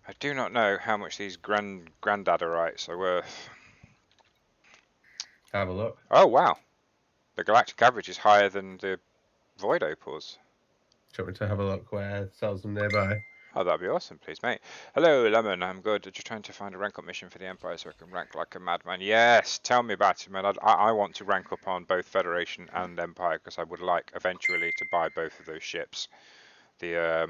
I do not know how much these granddaderites are worth. Have a look. Oh, wow. The galactic average is higher than the void opals. Do you want me to have a look where it sells them nearby? Oh, that'd be awesome, please, mate. Hello, Lemon. I'm good. Just trying to find a rank up mission for the Empire so I can rank like a madman. Yes, tell me about it, man. I want to rank up on both Federation and Empire because I would like eventually to buy both of those ships. The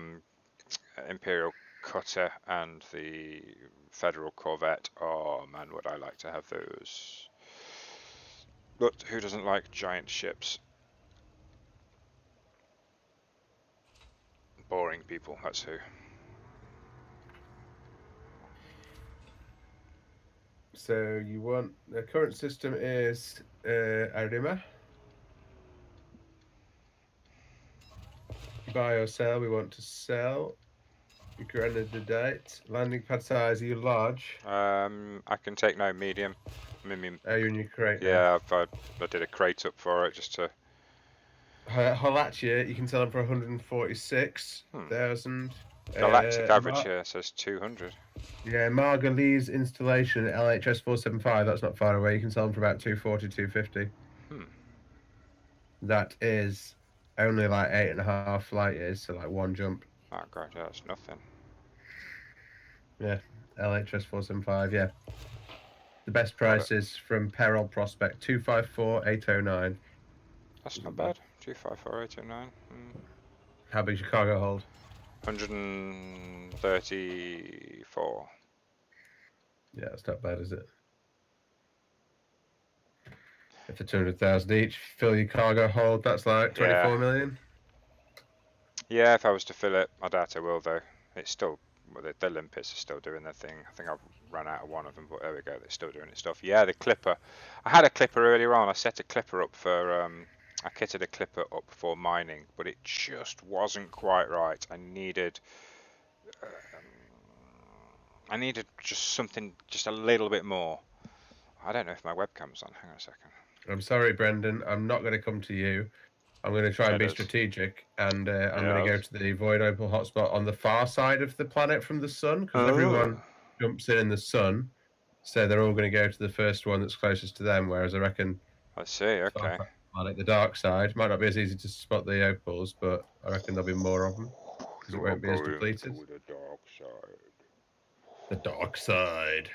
Imperial Cutter and the Federal Corvette. Oh, man, would I like to have those. But who doesn't like giant ships? Boring people, that's who. So you want the current system is Arima. Buy or sell? We want to sell. You granted the date. Landing pad size, are you large? I can take no medium. Are you in your crate now? Yeah, I did a crate up for it just to. Halachia, you can sell them for 146,000. Galactic average here says 200. Yeah, Margalee's installation at LHS 475, that's not far away. You can sell them for about 240, 250. That is only like 8.5 flight years, so like one jump. Oh god, yeah, that's nothing. Yeah, LHS 475, yeah. The best price is from Peril Prospect, 254,809. That's not bad. 254,809. How big's your cargo hold? 134. Yeah, that's not bad, is it? If they're 200,000 each, fill your cargo hold, that's like 24 million. Yeah, if I was to fill it, I doubt I will though. It's still, well, the limpets are still doing their thing. I think I've run out of one of them, but there we go, they're still doing its stuff. Yeah, the clipper. I had a clipper earlier on. I set a clipper up for, I kitted a clipper up for mining, but it just wasn't quite right. I needed just something, just a little bit more. I don't know if my webcam's on. Hang on a second. I'm sorry, Brendan. I'm not going to come to you. I'm going to try and be strategic, and I'm going to go to the Void Opal hotspot on the far side of the planet from the sun, because everyone jumps in the sun, so they're all going to go to the first one that's closest to them, whereas I reckon... I see, okay. Like the dark side. Might not be as easy to spot the opals, but I reckon there'll be more of them, because it won't be as depleted. The dark side. The dark side.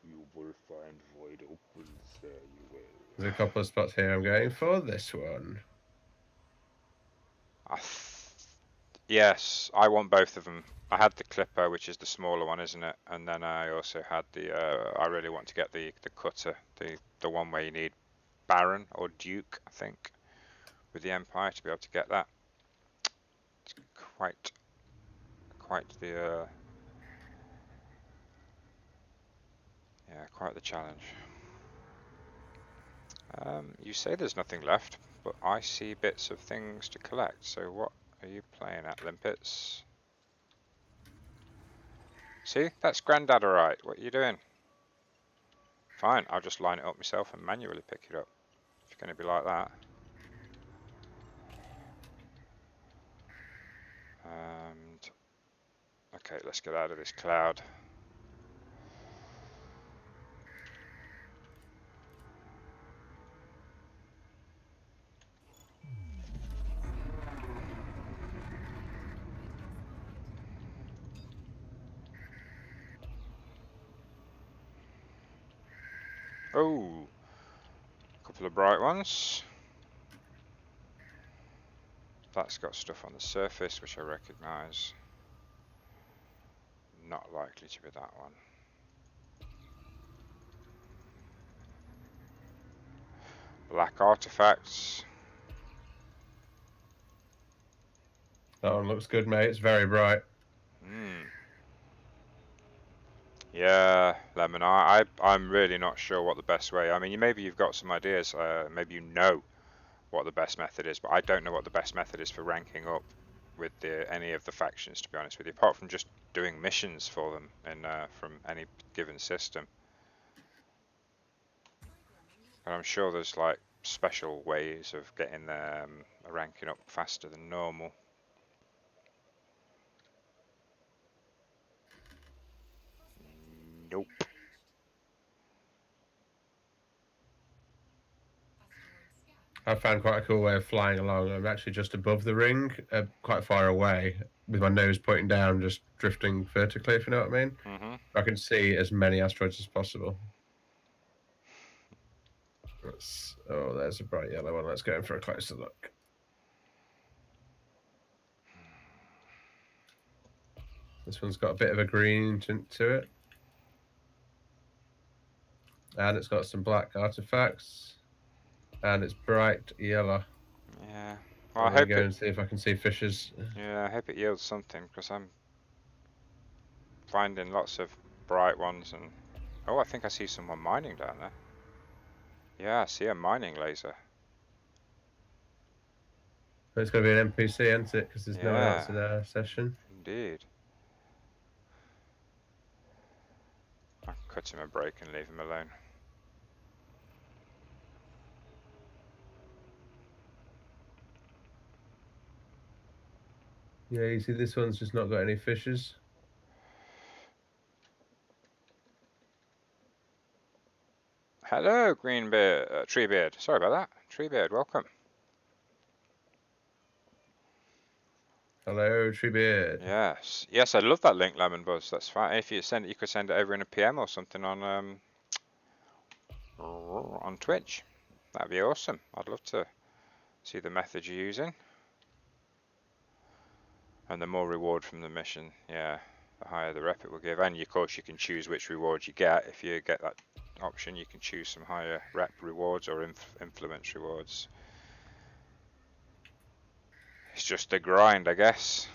You will find void opals there, you will. There's a couple of spots here I'm going for. This one. Yes, I want both of them. I had the clipper, which is the smaller one, isn't it? And then I also had the, I really want to get the cutter, the one where you need Baron or Duke, I think, with the Empire to be able to get that. It's quite the, yeah, quite the challenge. You say there's nothing left, but I see bits of things to collect. So what are you playing at, Limpets? See, that's Grandadderite. What are you doing? Fine, I'll just line it up myself and manually pick it up. If you're going to be like that. And okay, let's get out of this cloud. Oh, a couple of bright ones. That's got stuff on the surface which I recognise. Not likely to be that one. Black artifacts. That one looks good, mate. It's very bright. Yeah, Lemon. I'm really not sure what the best way. I mean, maybe you've got some ideas. Maybe you know what the best method is, but I don't know what the best method is for ranking up with any of the factions, to be honest with you, apart from just doing missions for them from any given system. And I'm sure there's like special ways of getting ranking up faster than normal. Nope. I found quite a cool way of flying along. I'm actually just above the ring, quite far away, with my nose pointing down, just drifting vertically, if you know what I mean. Mhm. I can see as many asteroids as possible. Oh, there's a bright yellow one. Let's go in for a closer look. This one's got a bit of a green tint to it. And it's got some black artifacts. And it's bright yellow. Yeah. Well, I'm going to go and see if I can see fishes. Yeah, I hope it yields something, because I'm finding lots of bright ones and... Oh, I think I see someone mining down there. Yeah, I see a mining laser. It's going to be an NPC, isn't it? Because there's no one else Yeah, in our session. indeed. I'll cut him a break and leave him alone. Yeah, you see this one's just not got any fishes. Hello, Treebeard. Sorry about that. Treebeard, welcome. Hello, Treebeard. Yes, yes, I love that link, Lemon Buzz. That's fine. If you send it, you could send it over in a PM or something on Twitch. That'd be awesome. I'd love to see the method you're using. And the more reward from the mission, yeah, the higher the rep it will give. And of course, you can choose which reward you get. If you get that option, you can choose some higher rep rewards or influence rewards. It's just a grind, I guess.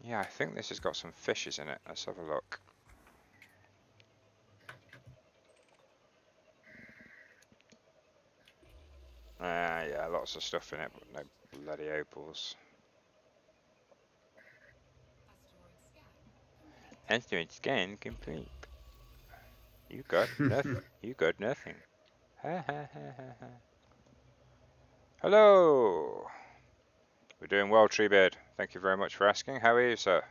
Yeah, I think this has got some fishes in it. Let's have a look. Yeah, lots of stuff in it, but no bloody opals. Asteroid scan complete. You got nothing. You got nothing. Ha ha ha ha ha. Hello. We're doing well, Treebeard. Thank you very much for asking. How are you, sir?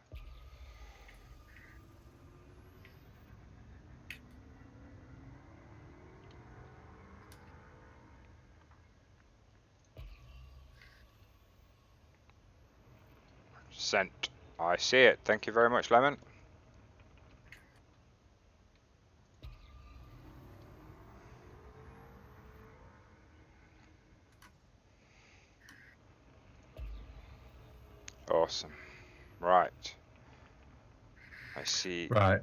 Sent. I see it. Thank you very much, Lemon. Awesome. Right. I see. Right.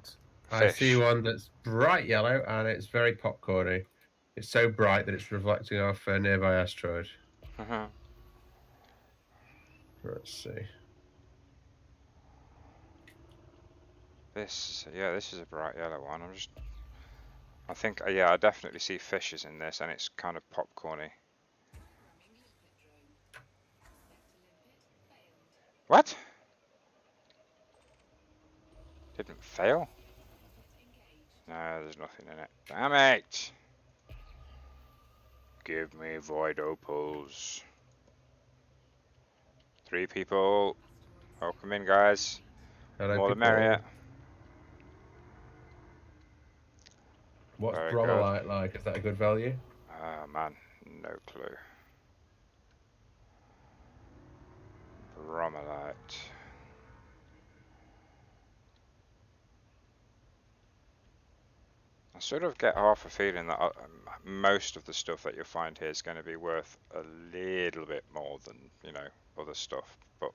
Fish. I see one that's bright yellow and it's very popcorny. It's so bright that it's reflecting off a nearby asteroid. Let's see. This is a bright yellow one. I think, yeah, I definitely see fishes in this, and it's kind of popcorny. What? Didn't fail? No, there's nothing in it. Damn it! Give me void opals. 3 people. Welcome in, guys. Hello, More the people. merrier. What's Very bromellite like? Is that a good value? Oh man, no clue. Bromellite. I sort of get half a feeling that most of the stuff that you'll find here is going to be worth a little bit more than, other stuff, but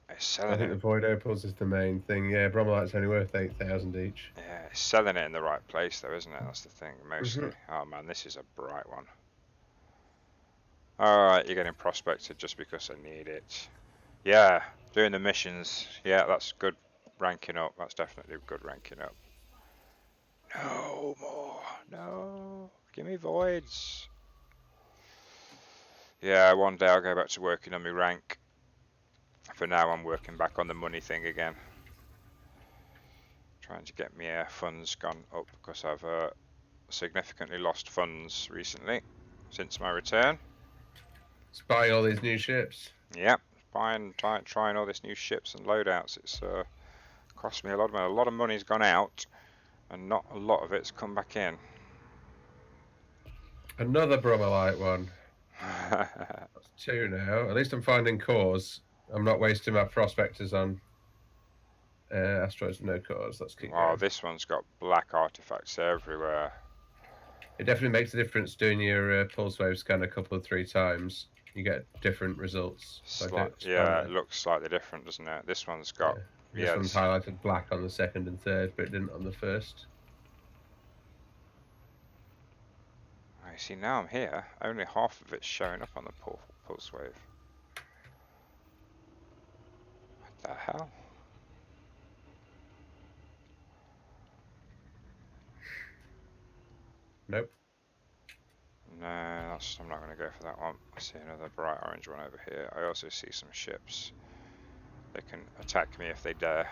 it's selling I think the void opals is the main thing. Yeah, bromellite's only worth 8,000 each. Yeah, it's selling it in the right place though, isn't it? That's the thing, mostly. Oh man, this is a bright one. Alright, you're getting prospected just because I need it. Yeah, doing the missions. Yeah, that's good ranking up. That's definitely good ranking up. No more. No. Give me voids. Yeah, one day I'll go back to working on my rank. For now, I'm working back on the money thing again. Trying to get my funds gone up because I've significantly lost funds recently since my return. Spying all these new ships. Yep, trying all this new ships and loadouts. It's cost me a lot of money. A lot of money's gone out, and not a lot of it's come back in. Another bromellite one. That's 2 now. At least I'm finding cores. I'm not wasting my prospectors on asteroids with no cores. Let's keep Wow, going. this one's got black artifacts everywhere. It definitely makes a difference doing your pulse wave scan a couple of 3 times. You get different results. Yeah, it looks slightly different, doesn't it? This one's got This one's highlighted black on the second and third, but it didn't on the first. I see, now I'm here. Only half of it's showing up on the pulse wave. What the hell? Nope. No, I'm not going to go for that one. I see another bright orange one over here. I also see some ships. They can attack me if they dare.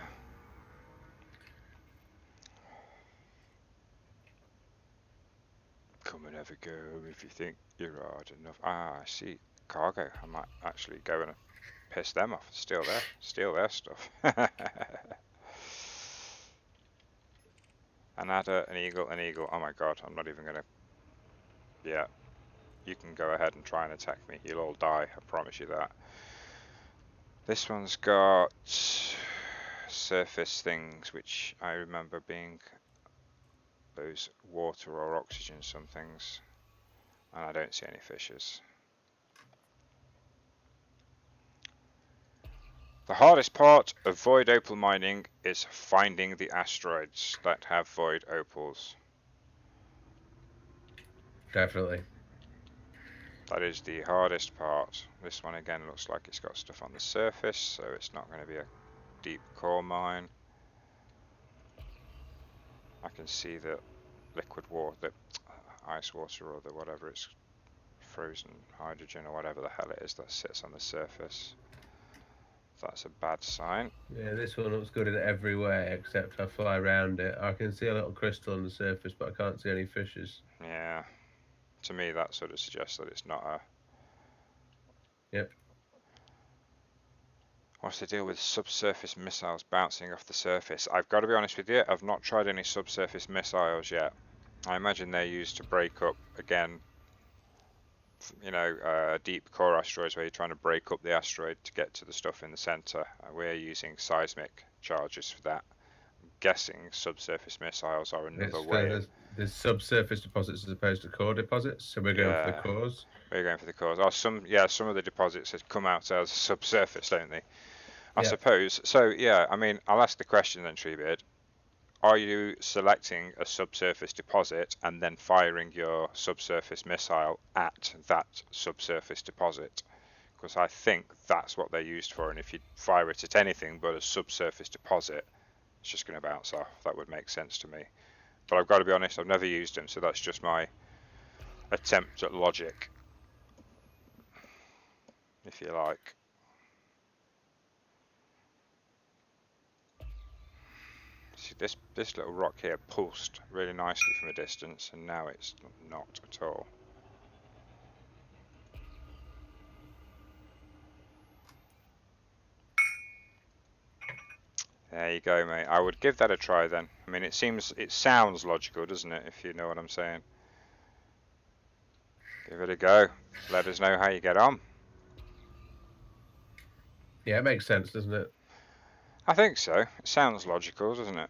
Come and have a go if you think you're hard enough. Ah, I see. Cargo. I might actually go and piss them off. Steal their stuff. An adder, an eagle, an eagle. Oh my god, I'm not even gonna. Yeah, you can go ahead and try and attack me. You'll all die, I promise you that. This one's got surface things, which I remember being those water or oxygen some things. And I don't see any fishes. The hardest part of void opal mining is finding the asteroids that have void opals. Definitely. That is the hardest part. This one again looks like it's got stuff on the surface, so it's not going to be a deep core mine. I can see the liquid water, the ice water or the whatever, it's frozen hydrogen or whatever the hell it is that sits on the surface. That's a bad sign. Yeah, this one looks good in every way except I fly around it. I can see a little crystal on the surface, but I can't see any fishes. Yeah, to me that sort of suggests that it's not a... Yep. What's the deal with subsurface missiles bouncing off the surface? I've got to be honest with you, I've not tried any subsurface missiles yet. I imagine they're used to break up, again, you know, deep core asteroids where you're trying to break up the asteroid to get to the stuff in the center. We're using seismic charges for that. I'm guessing subsurface missiles are another way. There's subsurface deposits as opposed to core deposits, so we're going for the cores. We're going for the cores. Oh, some of the deposits have come out as subsurface, don't they? I suppose. So yeah, I mean, I'll ask the question then, Treebeard. Are you selecting a subsurface deposit and then firing your subsurface missile at that subsurface deposit? Because I think that's what they're used for, and if you fire it at anything but a subsurface deposit, it's just going to bounce off. That would make sense to me. But I've got to be honest, I've never used them, so that's just my attempt at logic, if you like. See, this little rock here pulsed really nicely from a distance, and now it's not at all. There you go, mate. I would give that a try then. I mean, it sounds logical, doesn't it, if you know what I'm saying? Give it a go. Let us know how you get on. Yeah, it makes sense, doesn't it? I think so. It sounds logical, doesn't it?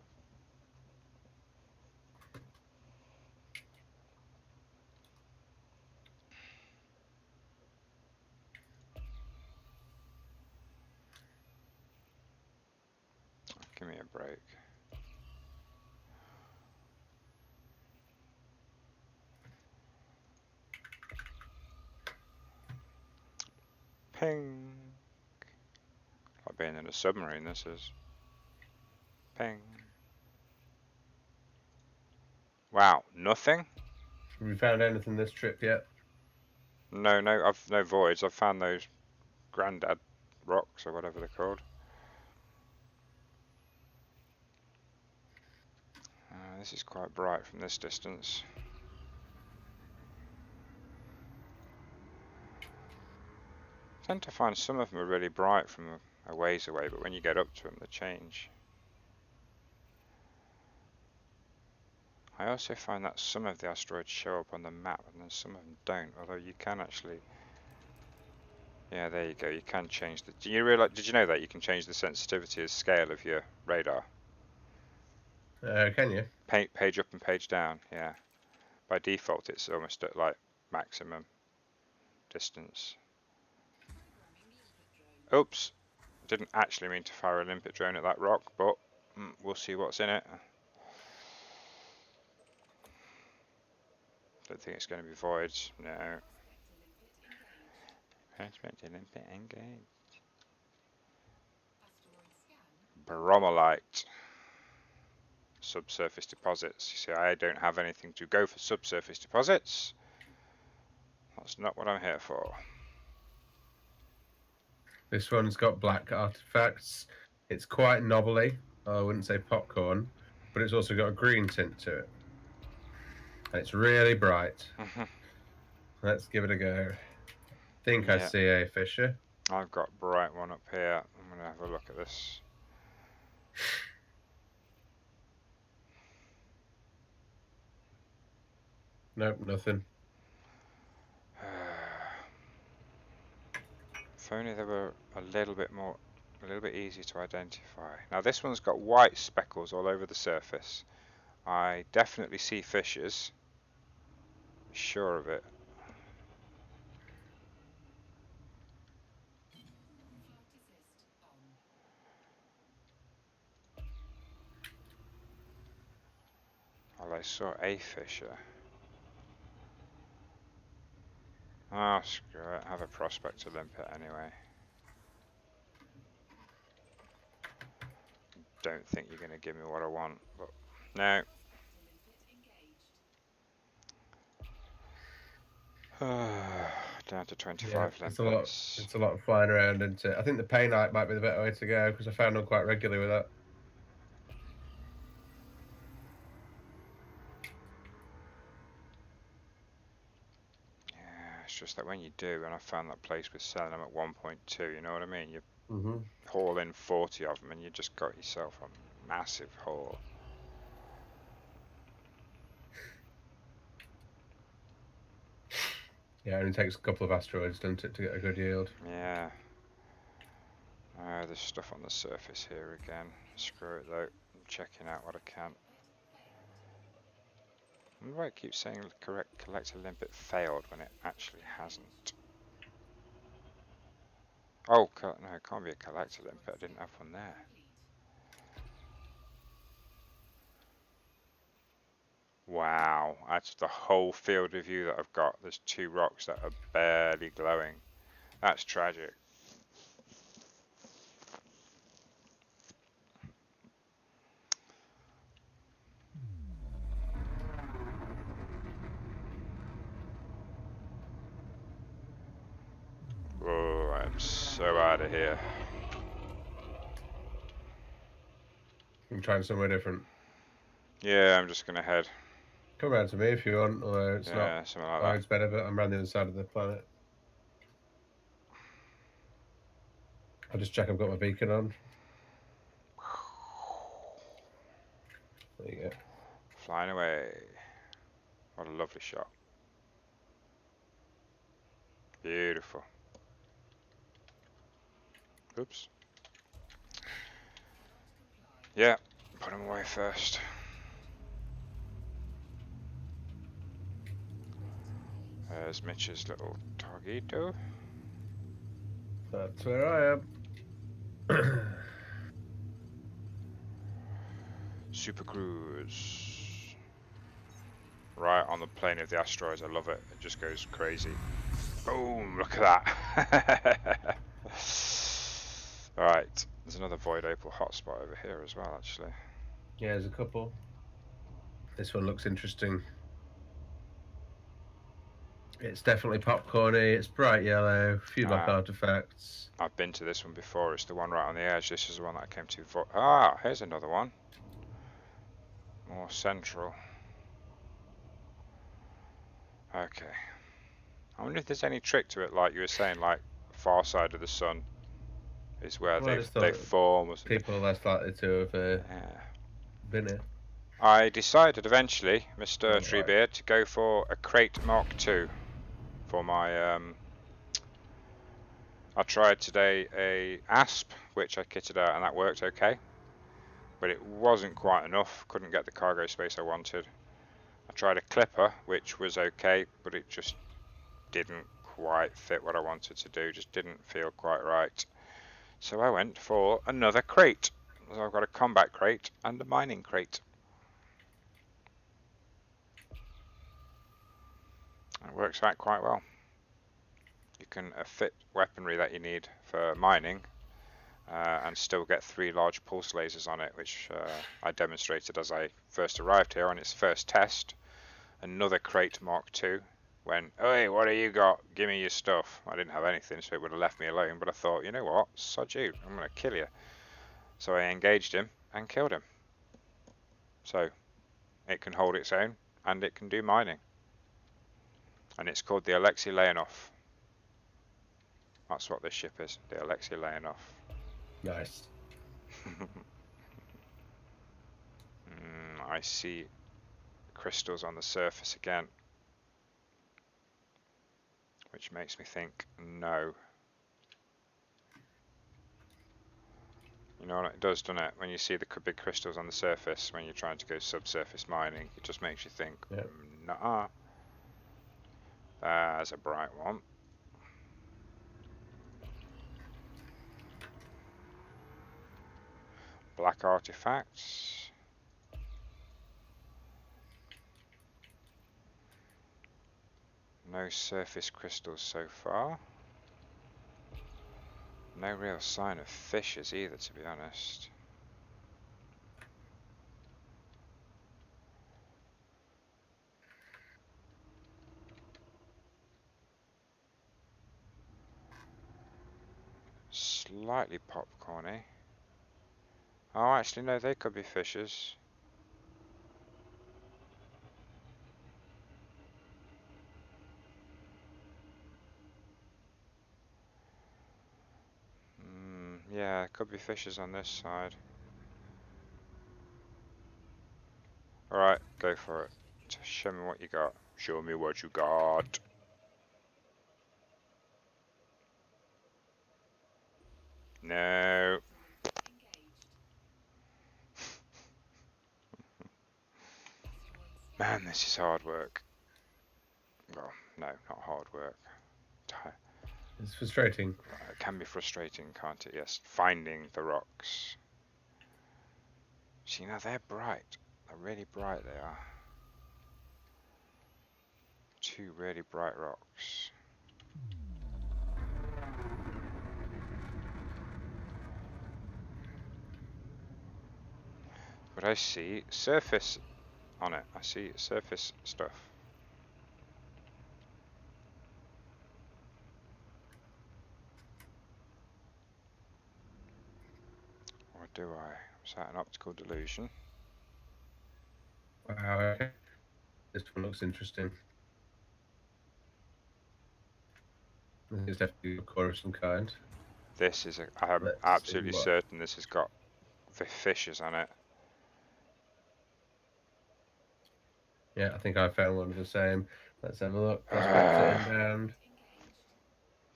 Give me a break. Ping. Like being in a submarine, this is. Ping. Wow, nothing? Have we found anything this trip yet? No, I've no voids. I've found those granddad rocks or whatever they're called. This is quite bright from this distance. I tend to find some of them are really bright from a ways away, but when you get up to them, they change. I also find that some of the asteroids show up on the map and then some of them don't, although you can actually... Yeah, there you go, you can change the... Did you know that you can change the sensitivity and scale of your radar? Can you? Page up and page down, yeah. By default, it's almost at like maximum distance. Oops, didn't actually mean to fire a limpet drone at that rock, but we'll see what's in it. Don't think it's going to be voids, no. Expect a limpet engaged. Bromolite. Subsurface deposits. You see, I don't have anything to go for subsurface deposits. That's not what I'm here for. This one's got black artifacts. It's quite knobbly. I wouldn't say popcorn, but it's also got a green tint to it. And it's really bright. Let's give it a go. I think I see a fisher. I've got a bright one up here. I'm going to have a look at this. Nope, nothing. If only they were a little bit easier to identify. Now this one's got white speckles all over the surface. I definitely see fishes. Sure of it. Well, I saw a fisher. Oh, screw it. Have a prospector limpet anyway. Don't think you're going to give me what I want, but no. Down to 25 limpets. It's a lot of flying around, isn't it? I think the painite might be the better way to go because I found them quite regularly with that. It's just that when you do, and I found that place with selling them at 1.2, you know what I mean? You haul in 40 of them and you just got yourself a massive haul. Yeah, it only takes a couple of asteroids, doesn't it, to get a good yield? Yeah. There's stuff on the surface here again. Screw it though. I'm checking out what I can. I wonder why it keeps saying collect a limpet failed when it actually hasn't. Oh, no, it can't be a collector limpet. I didn't have one there. Wow, that's the whole field of view that I've got. There's two rocks that are barely glowing. That's tragic. Oh, I'm so out of here. I'm trying somewhere different. Yeah, I'm just going to head. Come around to me if you want, although it's not. Something like that. It's better, but I'm around the other side of the planet. I'll just check I've got my beacon on. There you go. Flying away. What a lovely shot. Beautiful. Oops. Yeah, put them away first. There's Mitch's little Targito. That's where I am. Super Cruise. Right on the plane of the asteroids. I love it. It just goes crazy. Boom, look at that. Right, there's another void opal hotspot over here as well, actually. Yeah, there's a couple. This one looks interesting. It's definitely popcorny. It's bright yellow. A few black artifacts. I've been to this one before. It's the one right on the edge. This is the one that I came to. Ah, here's another one. More central. Okay. I wonder if there's any trick to it, like you were saying, like far side of the sun is where Well, they form or something. People are less likely to have been here. I decided eventually, Mr. Oh, Treebeard, to go for a crate Mark II for my. I tried today a asp, which I kitted out, and that worked okay, but it wasn't quite enough. Couldn't get the cargo space I wanted. I tried a clipper, which was okay, but it just didn't quite fit what I wanted to do. Just didn't feel quite right. So I went for another crate. So I've got a combat crate and a mining crate. It works out quite well. You can fit weaponry that you need for mining and still get 3 large pulse lasers on it, which I demonstrated as I first arrived here on its first test. Another crate Mark II went, hey, what have you got? Give me your stuff. I didn't have anything, so it would have left me alone, but I thought, you know what, sod you, I'm going to kill you. So I engaged him and killed him. So it can hold its own and it can do mining. And it's called the Alexei Leonov. That's what this ship is, the Alexei Leonov. Nice. I see crystals on the surface again, which makes me think no. You know what it does, doesn't it? When you see the big crystals on the surface, when you're trying to go subsurface mining, it just makes you think, nah. There's a bright one. Black artifacts. No surface crystals so far. No real sign of fishes either, to be honest. Slightly popcorny. Oh, actually, no, they could be fishes. Yeah, could be fishes on this side. Alright, go for it. Show me what you got. Show me what you got. No. Man, this is hard work. Well, no, not hard work. It's frustrating. It can be frustrating, can't it? Yes, finding the rocks. See, now they're bright. They're really bright, they are. 2 really bright rocks. But I see surface on it. I see surface stuff. Or do I? Is that an optical delusion? Wow. This one looks interesting. I think it's definitely a core of some kind. This is I'm absolutely certain this has got fishes on it. Yeah, I think I found one of the same. Let's have a look. Prospector inbound.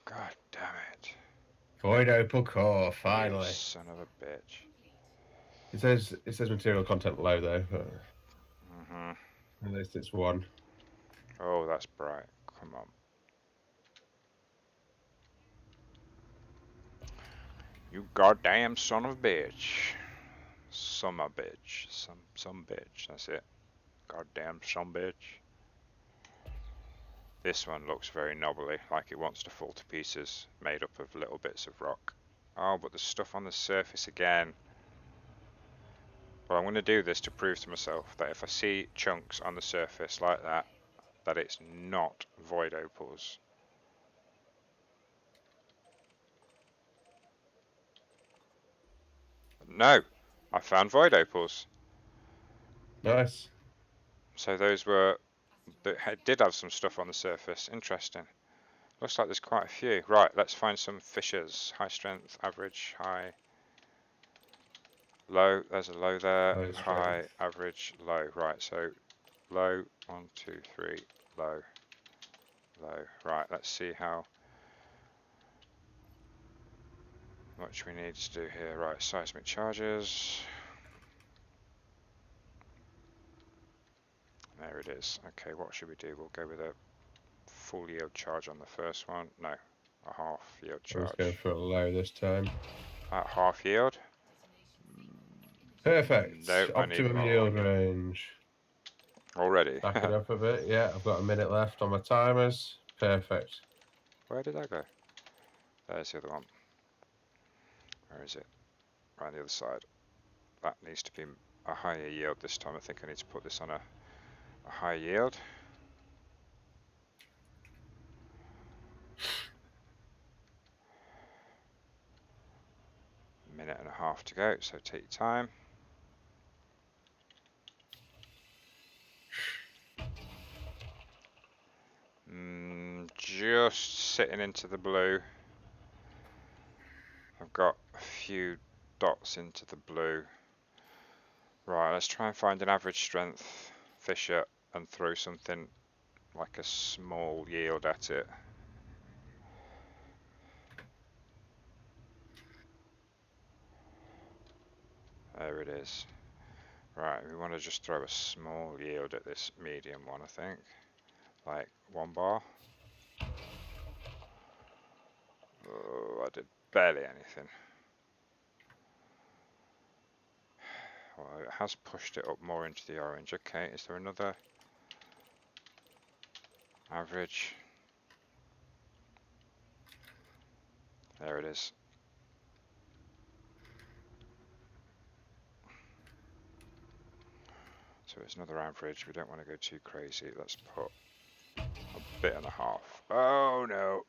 God damn it. Void opal core, finally. You son of a bitch. It says material content low though. At least it's 1. Oh, that's bright. Come on. You goddamn son of a bitch. Some a bitch. Some bitch. That's it. Goddamn some bitch. This one looks very knobbly, like it wants to fall to pieces, made up of little bits of rock. Oh, but there's stuff on the surface again. Well, I'm going to do this to prove to myself that if I see chunks on the surface like that, that it's not void opals. No, I found void opals. Nice. So those were, that did have some stuff on the surface. Interesting. Looks like there's quite a few. Right, let's find some fissures. High strength, average, high, low. There's a low there. Low High, strength. average, low. Right, so low, 1, 2, 3, low, low. Right, let's see how much we need to do here. Right, seismic charges. There it is. Okay, what should we do? We'll go with a full yield charge on the first one. No, a half yield I was going charge. for a low this time. At half yield? Perfect. No, I need Optimum more. yield range. Already? Back it up a bit. Yeah, I've got a minute left on my timers. Perfect. Where did that go? There's the other one. Where is it? Right on the other side. That needs to be a higher yield this time. I think I need to put this on a high yield. Minute and a half to go, so take your time. Just sitting into the blue. I've got a few dots into the blue. Right, let's try and find an average strength fissure and throw something like a small yield at it. There it is. Right, we want to just throw a small yield at this medium one, I think. Like 1 bar. Oh, I did barely anything. Well, it has pushed it up more into the orange. Okay, is there another average? There it is. So it's another average. We don't want to go too crazy. Let's put a bit and a half. Oh no.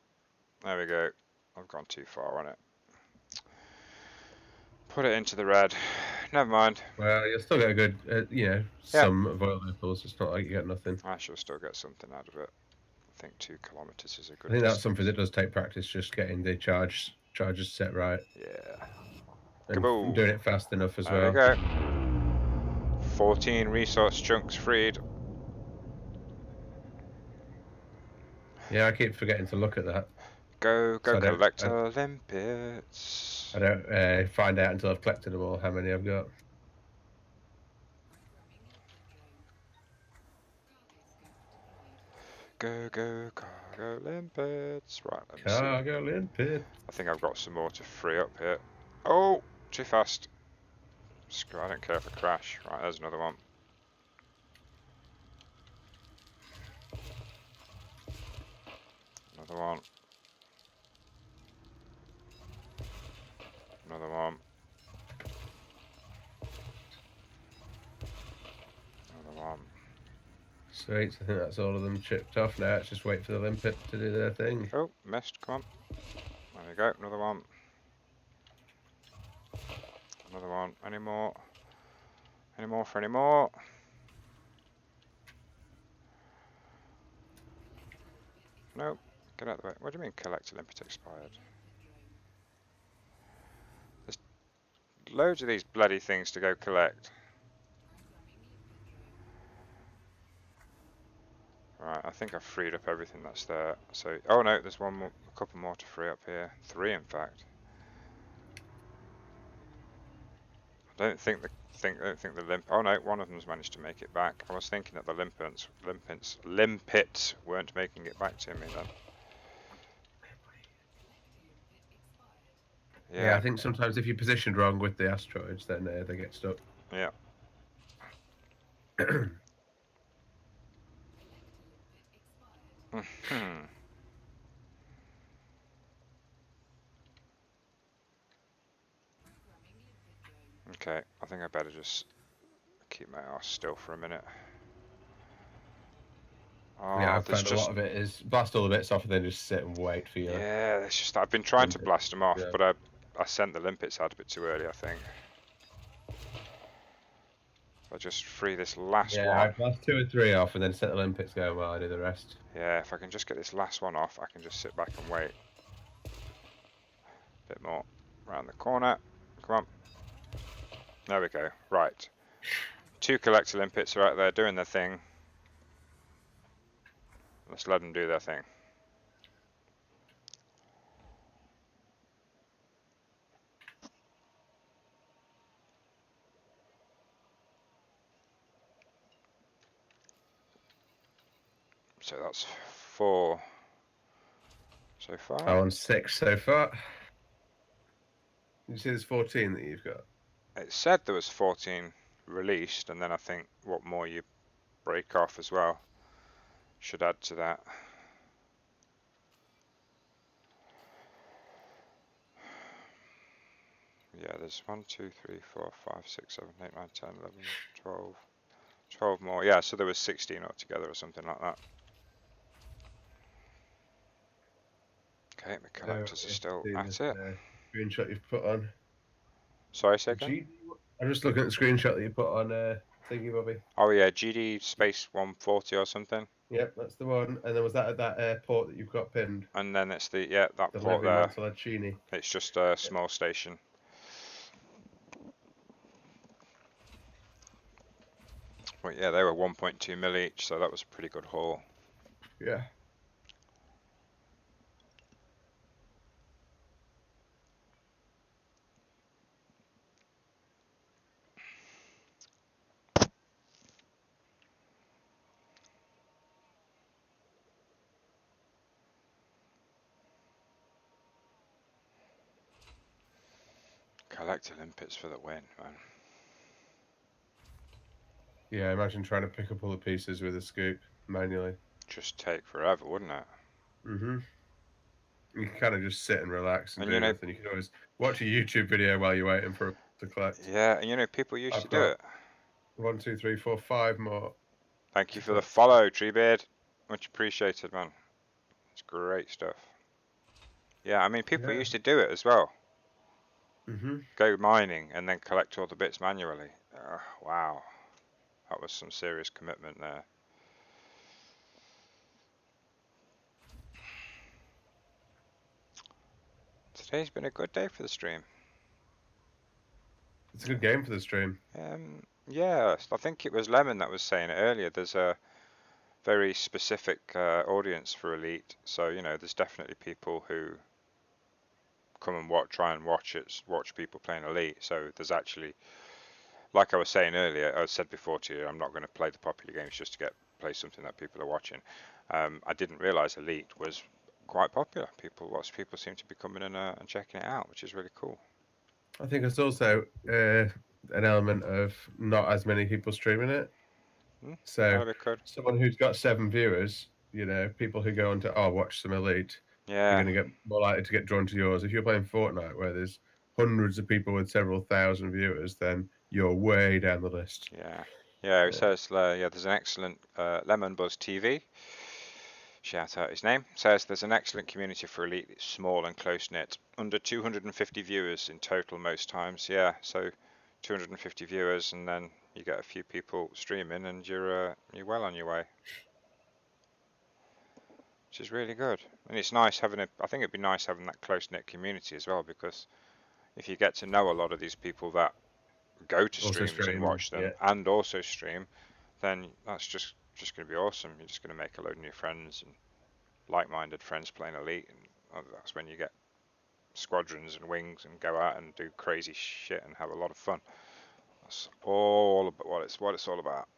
There we go. I've gone too far on it. Put it into the red. Never mind. Well, you'll still get a good, some void opals. It's not like you get nothing. I shall still get something out of it. I think 2 kilometers is a good I think that's distance. something that does take practice, just getting the charges set right. Yeah. And Kaboom. doing it fast enough as There well. we go. 14 resource chunks freed. Yeah, I keep forgetting to look at that. Go So collect limpets. I don't find out until I've collected them all how many I've got. Go, cargo limpets. Right, let me Cargo see. limpet. I think I've got some more to free up here. Oh, too fast. Screw, I don't care if I crash. Right, there's another one. Another one. Another one. Another one. Sweet, I think that's all of them chipped off now. Let's just wait for the limpet to do their thing. Oh, missed, come on. There we go, another one. Another one. Any more? Any more for any more? Nope. Get out of the way. What do you mean collect a limpet expired? There's loads of these bloody things to go collect. Right, I think I've freed up everything that's there. So, oh no, there's one more, a couple more to free up here. 3 in fact. I don't think the limp. Oh no, one of them's managed to make it back. I was thinking that the limpets weren't making it back to me then. Yeah, I think sometimes if you're positioned wrong with the asteroids, then they get stuck. Yeah. Mhm. Okay, I think I better just keep my ass still for a minute. Yeah, Oh, I there's found a lot just of it is blast all the bits off and then just sit and wait for you. yeah. It's just I've been trying to blast them off, Yeah. but I sent the limpets out a bit too early, I think. If I just free this last Yeah, I one. blast 2 or 3 off and then set the limpets going while I do the rest. Yeah, if I can just get this last one off, I can just sit back and wait. A bit more around the corner. Come on. There we go. Right. 2 collector limpets are out there doing their thing. Let's let them do their thing. So that's 4 so far. I'm on 6 so far. You see there's 14 that you've got? It said there was 14 released, and then I think what more you break off as well should add to that. Yeah, there's 1, 2, 3, 4, 5, 6, 7, 8, 9, 10, 11, 12. 12 more. Yeah, so there was 16 altogether or something like that. Okay, my collectors are still at it. Screenshot you've put on. Sorry, say again? I'm just looking at the screenshot that you put on thingy, Bobby. Oh yeah, GD space 140 or something. Yep, that's the one. And then was that at that airport that you've got pinned? And then it's that The port Levi there. Montalcini. It's just a small station. But yeah, they were 1.2 mil each, so that was a pretty good haul. Yeah. Collector limpets for the win, man. Yeah, imagine trying to pick up all the pieces with a scoop manually. Just take forever, wouldn't it? Mm-hmm. You can kind of just sit and relax and And do nothing. You can always watch a YouTube video while you're waiting for it to collect. yeah, and people used to I've do got it. 1, 2, 3, 4, 5 more Thank you to for the collect. follow, Treebeard. Much appreciated, man. It's great stuff. Yeah, I mean, people Yeah. used to do it as well. Mm-hmm. Go mining and then collect all the bits manually. Wow, that was some serious commitment there. Today's been a good day for the stream. It's a good game for the stream. Yeah, I think it was Lemon that was saying it earlier. There's a very specific audience for Elite, so there's definitely people who come and try and watch people playing Elite. So there's actually, like I was saying earlier, I said before to you, I'm not going to play the popular games just to play something that people are watching. I didn't realize Elite was quite popular. Lots of people seem to be coming in and checking it out, which is really cool. I think it's also an element of not as many people streaming it. So someone who's got 7 viewers, people who go on to watch some Elite, you're going to get more likely to get drawn to yours. If you're playing Fortnite where there's hundreds of people with several thousand viewers, then you're way down the list. Yeah. It says there's an excellent Lemon Buzz TV. Shout out his name. Says there's an excellent community for Elite. It's small and close knit. Under 250 viewers in total most times. Yeah, so 250 viewers, and then you get a few people streaming, and you're well on your way, which is really good. And it's nice having I think it'd be nice having that close knit community as well, because if you get to know a lot of these people that go to streams and watch them and also stream, then that's just going to be awesome. You're just going to make a load of new friends and like-minded friends playing Elite, and that's when you get squadrons and wings and go out and do crazy shit and have a lot of fun. That's all about what it's all about.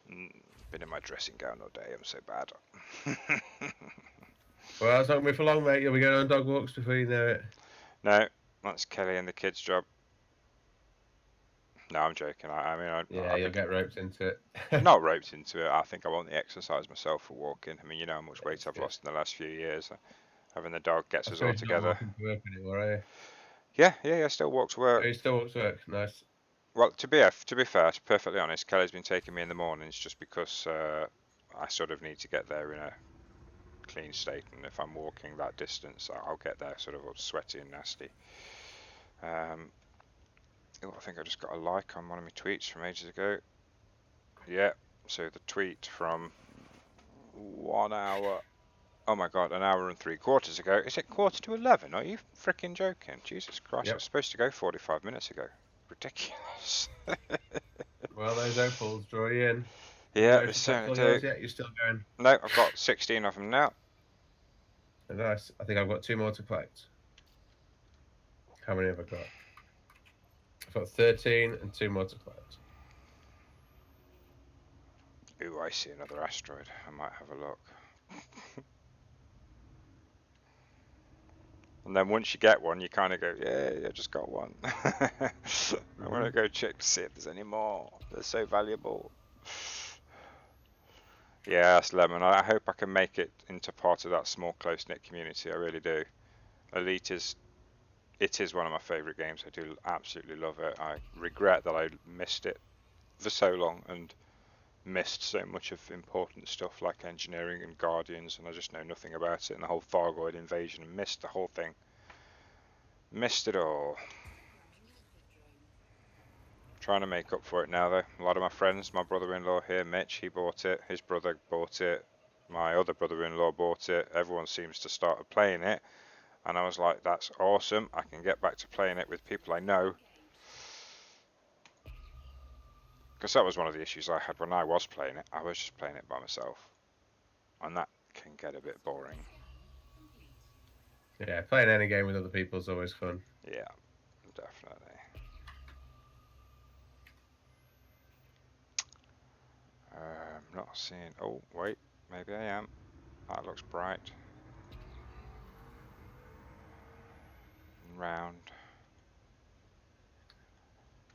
Been in my dressing gown all day. I'm so bad. Well, that's not going to be for long, mate. You'll be going on dog walks before you know it. No, that's Kelly and the kids' job. No, I'm joking. I mean, Yeah, I you'll think get roped into it. not roped into it. I think I want the exercise myself for walking. I mean, you know how much weight That's I've good. lost in the last few years. Having the dog gets I us all suppose you're not together. walking to work anymore, are you? Yeah. Still walk to Oh, work. you still walk to work. Nice. Well, to be fair, to be perfectly honest, Kelly's been taking me in the mornings just because I sort of need to get there in a clean state, and if I'm walking that distance, I'll get there sort of all sweaty and nasty. I think I just got a like on one of my tweets from ages ago. Yeah, so the tweet from 1 hour. Oh my god, an hour and 3/4 ago. Is it 11:15? Are you freaking joking? Jesus Christ, I Yep. was supposed to go 45 minutes ago. Ridiculous. Well, those opals draw you in. Have you Yeah, they managed to collect certainly all do. yours yet? You're still going. No, I've got 16 of them now. Nice. I think I've got 2 more to collect. How many have I got? I've got 13 and 2 more to collect. Ooh, I see another asteroid. I might have a look. And then once you get one, you kind of go, yeah, I just got one. I want to go check to see if there's any more. They're so valuable. Yeah, that's Lemon. I hope I can make it into part of that small, close-knit community. I really do. Elite it is one of my favourite games. I do absolutely love it. I regret that I missed it for so long and missed so much of important stuff like engineering and Guardians, and I just know nothing about it, and the whole Thargoid invasion, and missed the whole thing. Missed it all. Trying to make up for it now though. A lot of my friends, my brother-in-law here, Mitch, he bought it. His brother bought it. My other brother-in-law bought it. Everyone seems to start playing it, and I was like, that's awesome. I can get back to playing it with people I know. Because that was one of the issues I had when I was playing it. I was just playing it by myself, and that can get a bit boring. Yeah, playing any game with other people is always fun. Yeah, definitely. Not seeing. Oh, wait. Maybe I am. That looks bright. Round.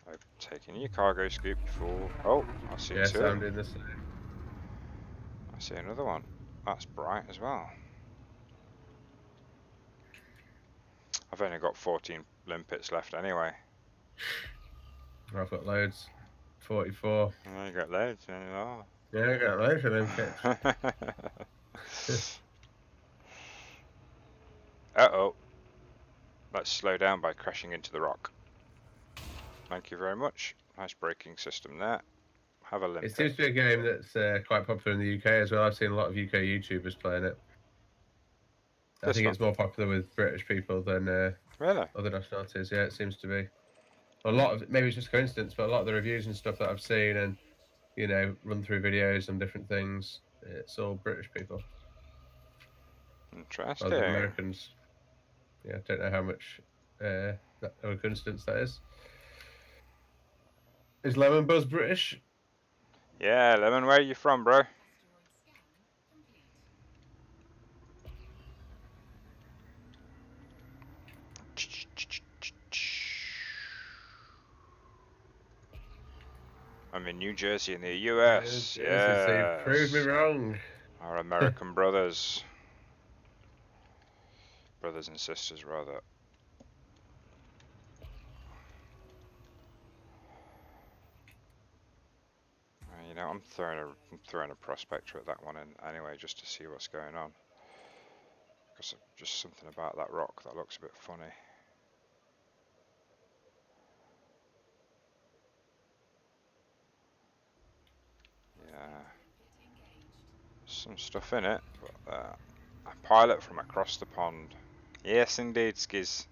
I've taken your cargo scoop before. Oh, I see Yes, two of I'm them. doing the same. I see another one. That's bright as well. I've only got 14 limpets left anyway. I've got loads. 44. Oh, you got loads. Oh. Yeah, I got loads of limpets. Uh-oh. Let's slow down by crashing into the rock. Thank you very much. Nice braking system there. Have a It limpet. seems to be a game that's quite popular in the UK as well. I've seen a lot of UK YouTubers playing it. I think it's more popular with British people than Really? other nationalities. Yeah, it seems to be. A lot of maybe it's just coincidence, but a lot of the reviews and stuff that I've seen and run through videos and different things, it's all British people. Rather than Interesting. Americans. Yeah, I don't know how much that of a coincidence that is. Is Lemon Buzz British? Yeah, Lemon, where are you from, bro? I'm in New Jersey in the US. Jersey, so you proved me Yes. wrong. Our American brothers. Brothers and sisters, rather. You know, I'm throwing a prospector at that one anyway, just to see what's going on. Because just something about that rock that looks a bit funny. Yeah, some stuff in it, but a pilot from across the pond. Yes, indeed, Skiz.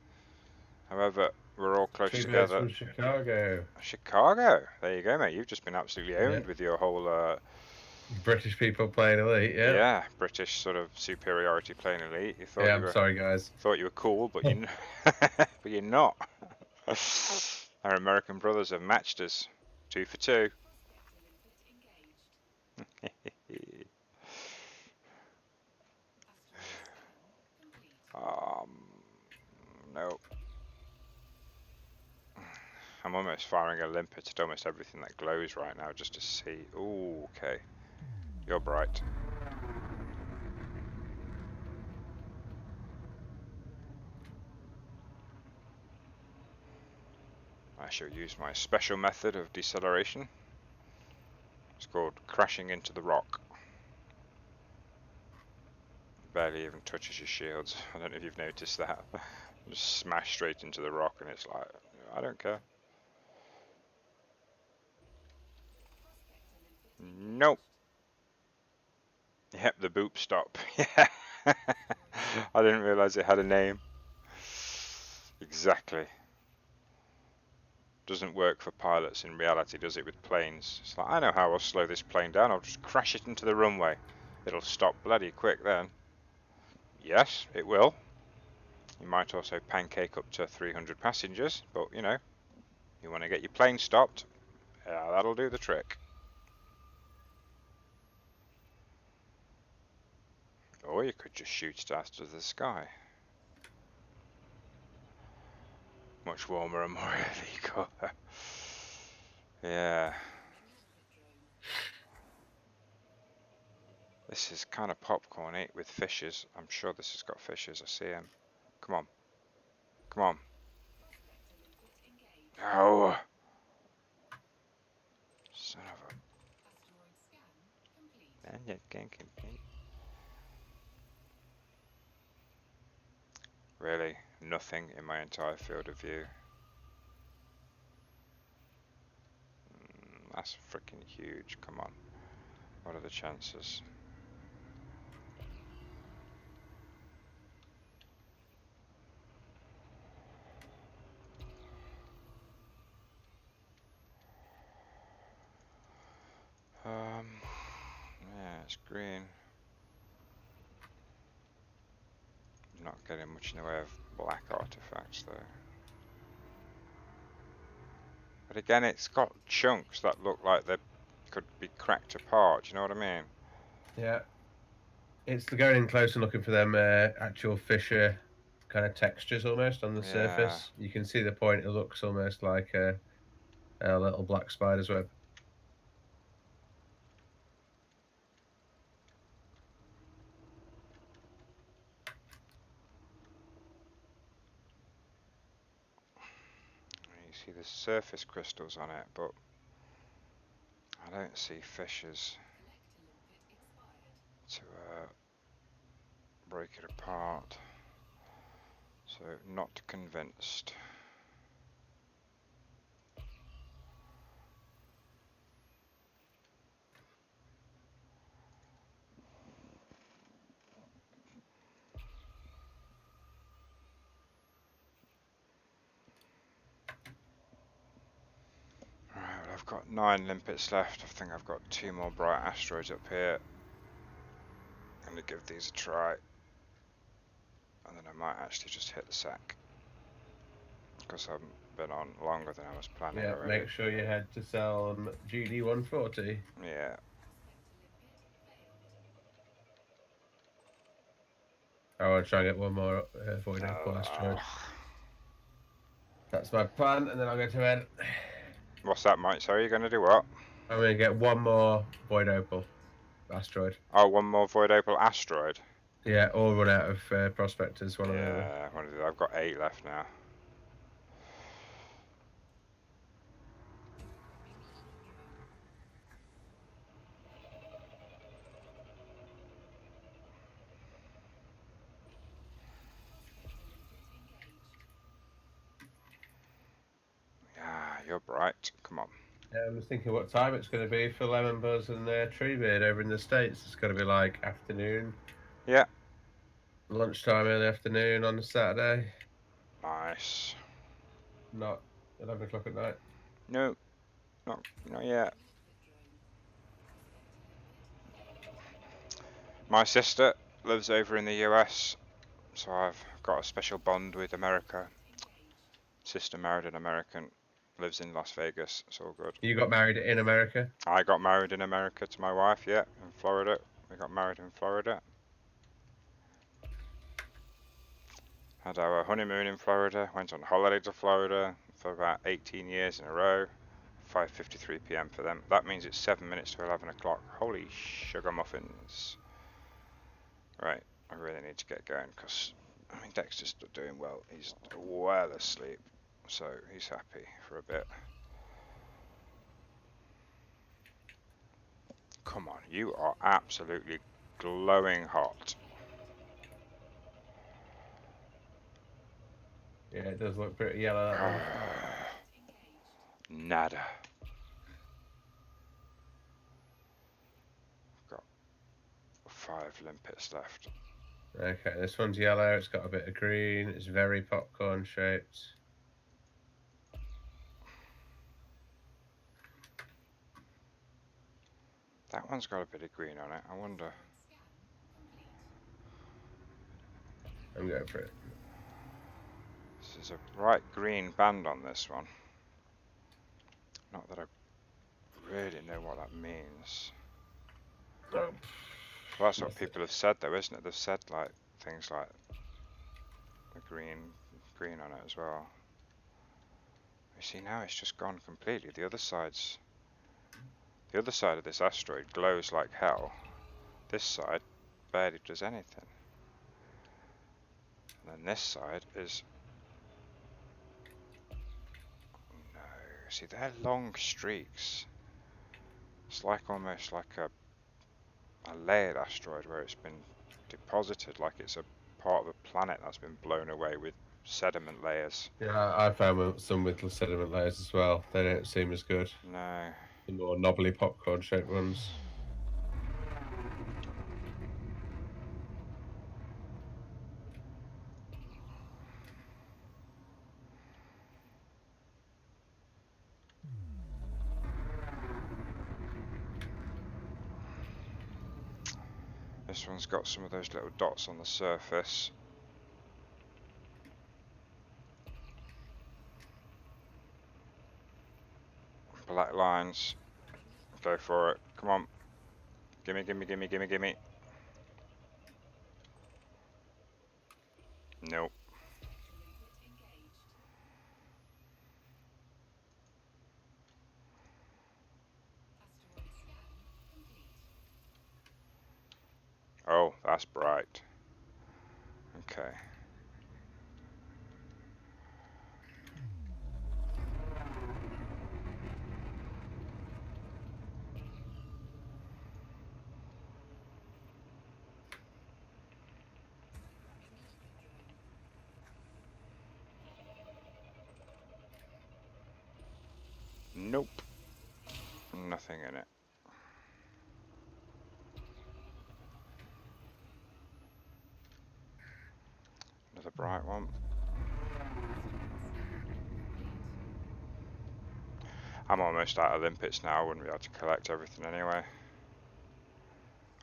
However, we're all close Two mates together. from Chicago. Chicago. There you go, mate. You've just been absolutely owned Yeah. with your whole British people playing Elite, yeah. yeah, British sort of superiority playing Elite. You thought Yeah, you I'm were sorry, guys. thought you were cool, but but you're not. Our American brothers have matched us 2 for 2. um, no. I'm almost firing a limpet at almost everything that glows right now just to see. Ooh, okay. You're bright. I shall use my special method of deceleration. It's called crashing into the rock. Barely even touches your shields. I don't know if you've noticed that. Just smash straight into the rock and it's like, I don't care. Nope. Yep, the boop stop. Yeah. I didn't realise it had a name. Exactly. Doesn't work for pilots in reality, does it, with planes? It's like, I know how I'll slow this plane down. I'll just crash it into the runway. It'll stop bloody quick then. Yes, it will. You might also pancake up to 300 passengers, but you know, you want to get your plane stopped, that'll do the trick. Or you could just shoot it out of the sky. Much warmer and more illegal. Yeah. This is kind of popcorny with fishes. I'm sure this has got fishes. I see them. Come on. Come on. Oh. Son of a... And yet can't compete. Really? Nothing in my entire field of view. That's freaking huge. Come on. What are the chances? Yeah, it's green. I'm not getting much in the way of black artifacts though. But again, it's got chunks that look like they could be cracked apart. Do you know what I mean? Yeah. It's the going in close and looking for them actual fissure kind of textures almost on the surface. You can see the point. It looks almost like a little black spider's web. You see the surface crystals on it, but I don't see fissures to break it apart. So not convinced. Right, well I've got 9 limpets left. I think I've got 2 more bright asteroids up here. I'm going to give these a try. And then I might actually just hit the sack. Because I've been on longer than I was planning already. Make sure you head to sell GD140. Yeah. I want to try and get one more Void Opal asteroid. That's my plan, and then I'll go to bed. What's that, Mike? Sorry, you're going to do what? I'm going to get one more Void Opal asteroid. Oh, one more Void Opal asteroid? Yeah, or run out of prospectors, one or the other. Yeah, I've got 8 left now. Yeah, you're bright. Come on. I'm just thinking what time it's going to be for Lemon Buzz and Treebeard over in the States. It's going to be like afternoon. Yeah. Lunchtime, early afternoon on a Saturday. Nice. Not 11 o'clock at night. No, not yet. My sister lives over in the US, so I've got a special bond with America. Sister married an American, lives in Las Vegas. It's all good. You got married in America? I got married in America to my wife, yeah, in Florida. We got married in Florida. Had our honeymoon in Florida, went on holiday to Florida, for about 18 years in a row. 5:53 p.m. for them. That means it's 7 minutes to 11 o'clock. Holy sugar muffins. Right, I really need to get going because, I mean, Dexter's still doing well. He's well asleep, so he's happy for a bit. Come on, you are absolutely glowing hot. Yeah, it does look pretty yellow, that one. Nada. Got 5 limpets left. Okay, this one's yellow. It's got a bit of green. It's very popcorn shaped. That one's got a bit of green on it. I wonder. I'm going for it. There's a bright green band on this one. Not that I really know what that means. Oh. Well, that's what people have said, though, isn't it? They've said like things like the green on it as well. You see, now it's just gone completely. The other side of this asteroid glows like hell. This side barely does anything. And then this side is... No, see, they're long streaks. It's like almost like a layered asteroid where it's been deposited, like it's a part of a planet that's been blown away with sediment layers. Yeah, I found some with sediment layers as well. They don't seem as good. No. The more knobbly popcorn shaped ones. This one's got some of those little dots on the surface. Black lines. Go for it. Come on. Gimme, gimme, gimme, gimme, gimme. Nope. Oh, that's bright. Okay. Nope. Nothing in it. Another bright one. I'm almost out of limpets now. I wouldn't be able to collect everything anyway.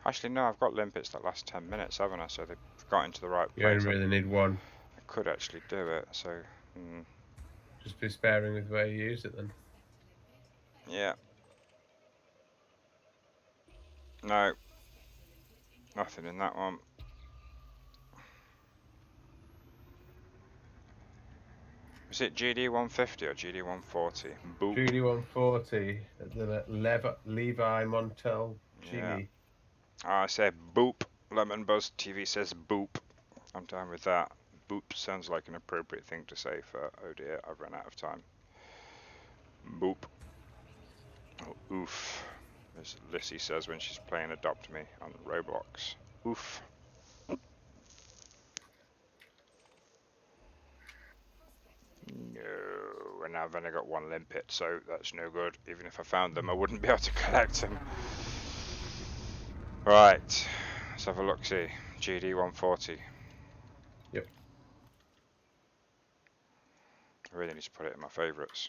Actually, no, I've got limpets that last 10 minutes, haven't I? So they've got into the right You only place. really need one. I could actually do it, so... Just be sparing with where you use it then. Yeah. No. Nothing in that one. Was it GD 150 or GD 140? Boop. GD 140 at the Levi Montel Yeah. Chile. I say boop. Lemon Buzz TV says boop. I'm down with that. Boop sounds like an appropriate thing to say for, oh dear, I've run out of time. Boop. Oh, oof. As Lissy says when she's playing Adopt Me on Roblox. Oof. No, and I've only got one limpet, so that's no good. Even if I found them, I wouldn't be able to collect them. Right, let's have a look-see. GD 140. Yep. I really need to put it in my favourites.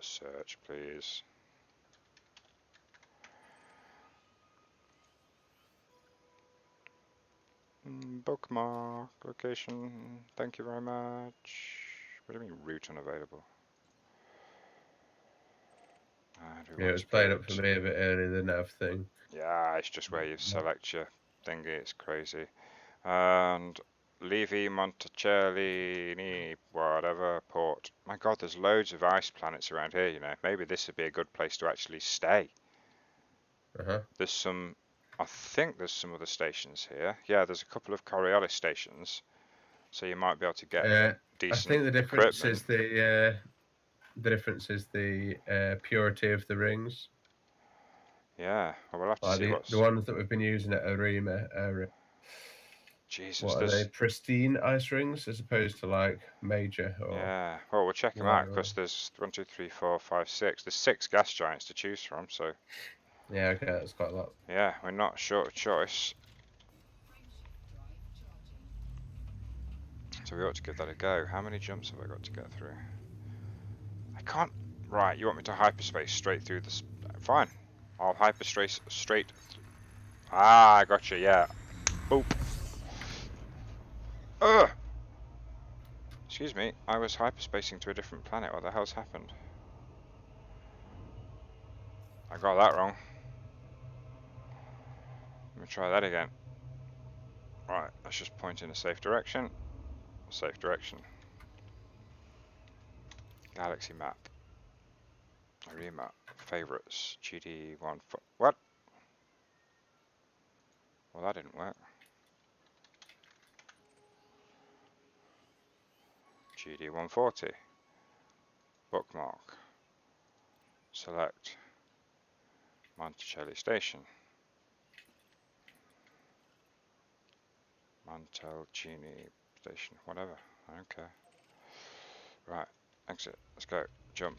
Search, please. Bookmark, location, thank you very much. What do you mean route unavailable? Yeah, it was playing up for me a bit earlier than everything. Yeah, it's just where you select your thingy, it's crazy. And Levi, Monticelli, whatever, port. My god, there's loads of ice planets around here, you know. Maybe this would be a good place to actually stay. There's some, I think there's some other stations here. Yeah, there's a couple of Coriolis stations. So you might be able to get decent I think the difference equipment. is the purity of the rings. Yeah, well, we'll have to Like see what's... the ones that we've been using at Arima Jesus, what are they? Pristine ice rings as opposed to like major or... Yeah, well, we'll check them out because there's 1, 2, 3, 4, 5, 6. There's 6 gas giants to choose from, so... Yeah, okay, that's quite a lot. Yeah, we're not short of choice. So we ought to give that a go. How many jumps have I got to get through? I can't... Right, you want me to hyperspace straight through this... Fine. I'll hyperspace straight... Ah, I gotcha, yeah. Boop. Ugh! Excuse me, I was hyperspacing to a different planet. What the hell's happened? I got that wrong. Let me try that again. Right, let's just point in a safe direction. Safe direction. Galaxy map. Remap. Favorites. GD1. What? Well, that didn't work. GD140. Bookmark. Select. Monticelli Station. Montalcini Station. Whatever. I don't care. Right. Exit. Let's go. Jump.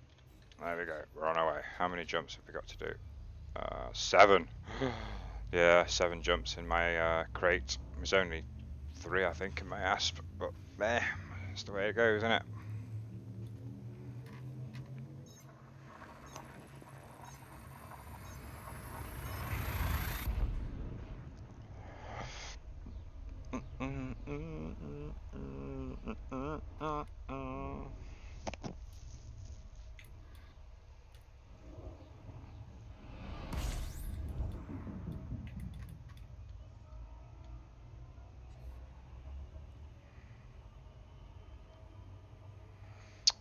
There we go. We're on our way. How many jumps have we got to do? 7. Yeah, 7 jumps in my crate. There's only 3, I think, in my asp, but there, that's the way it goes, isn't it?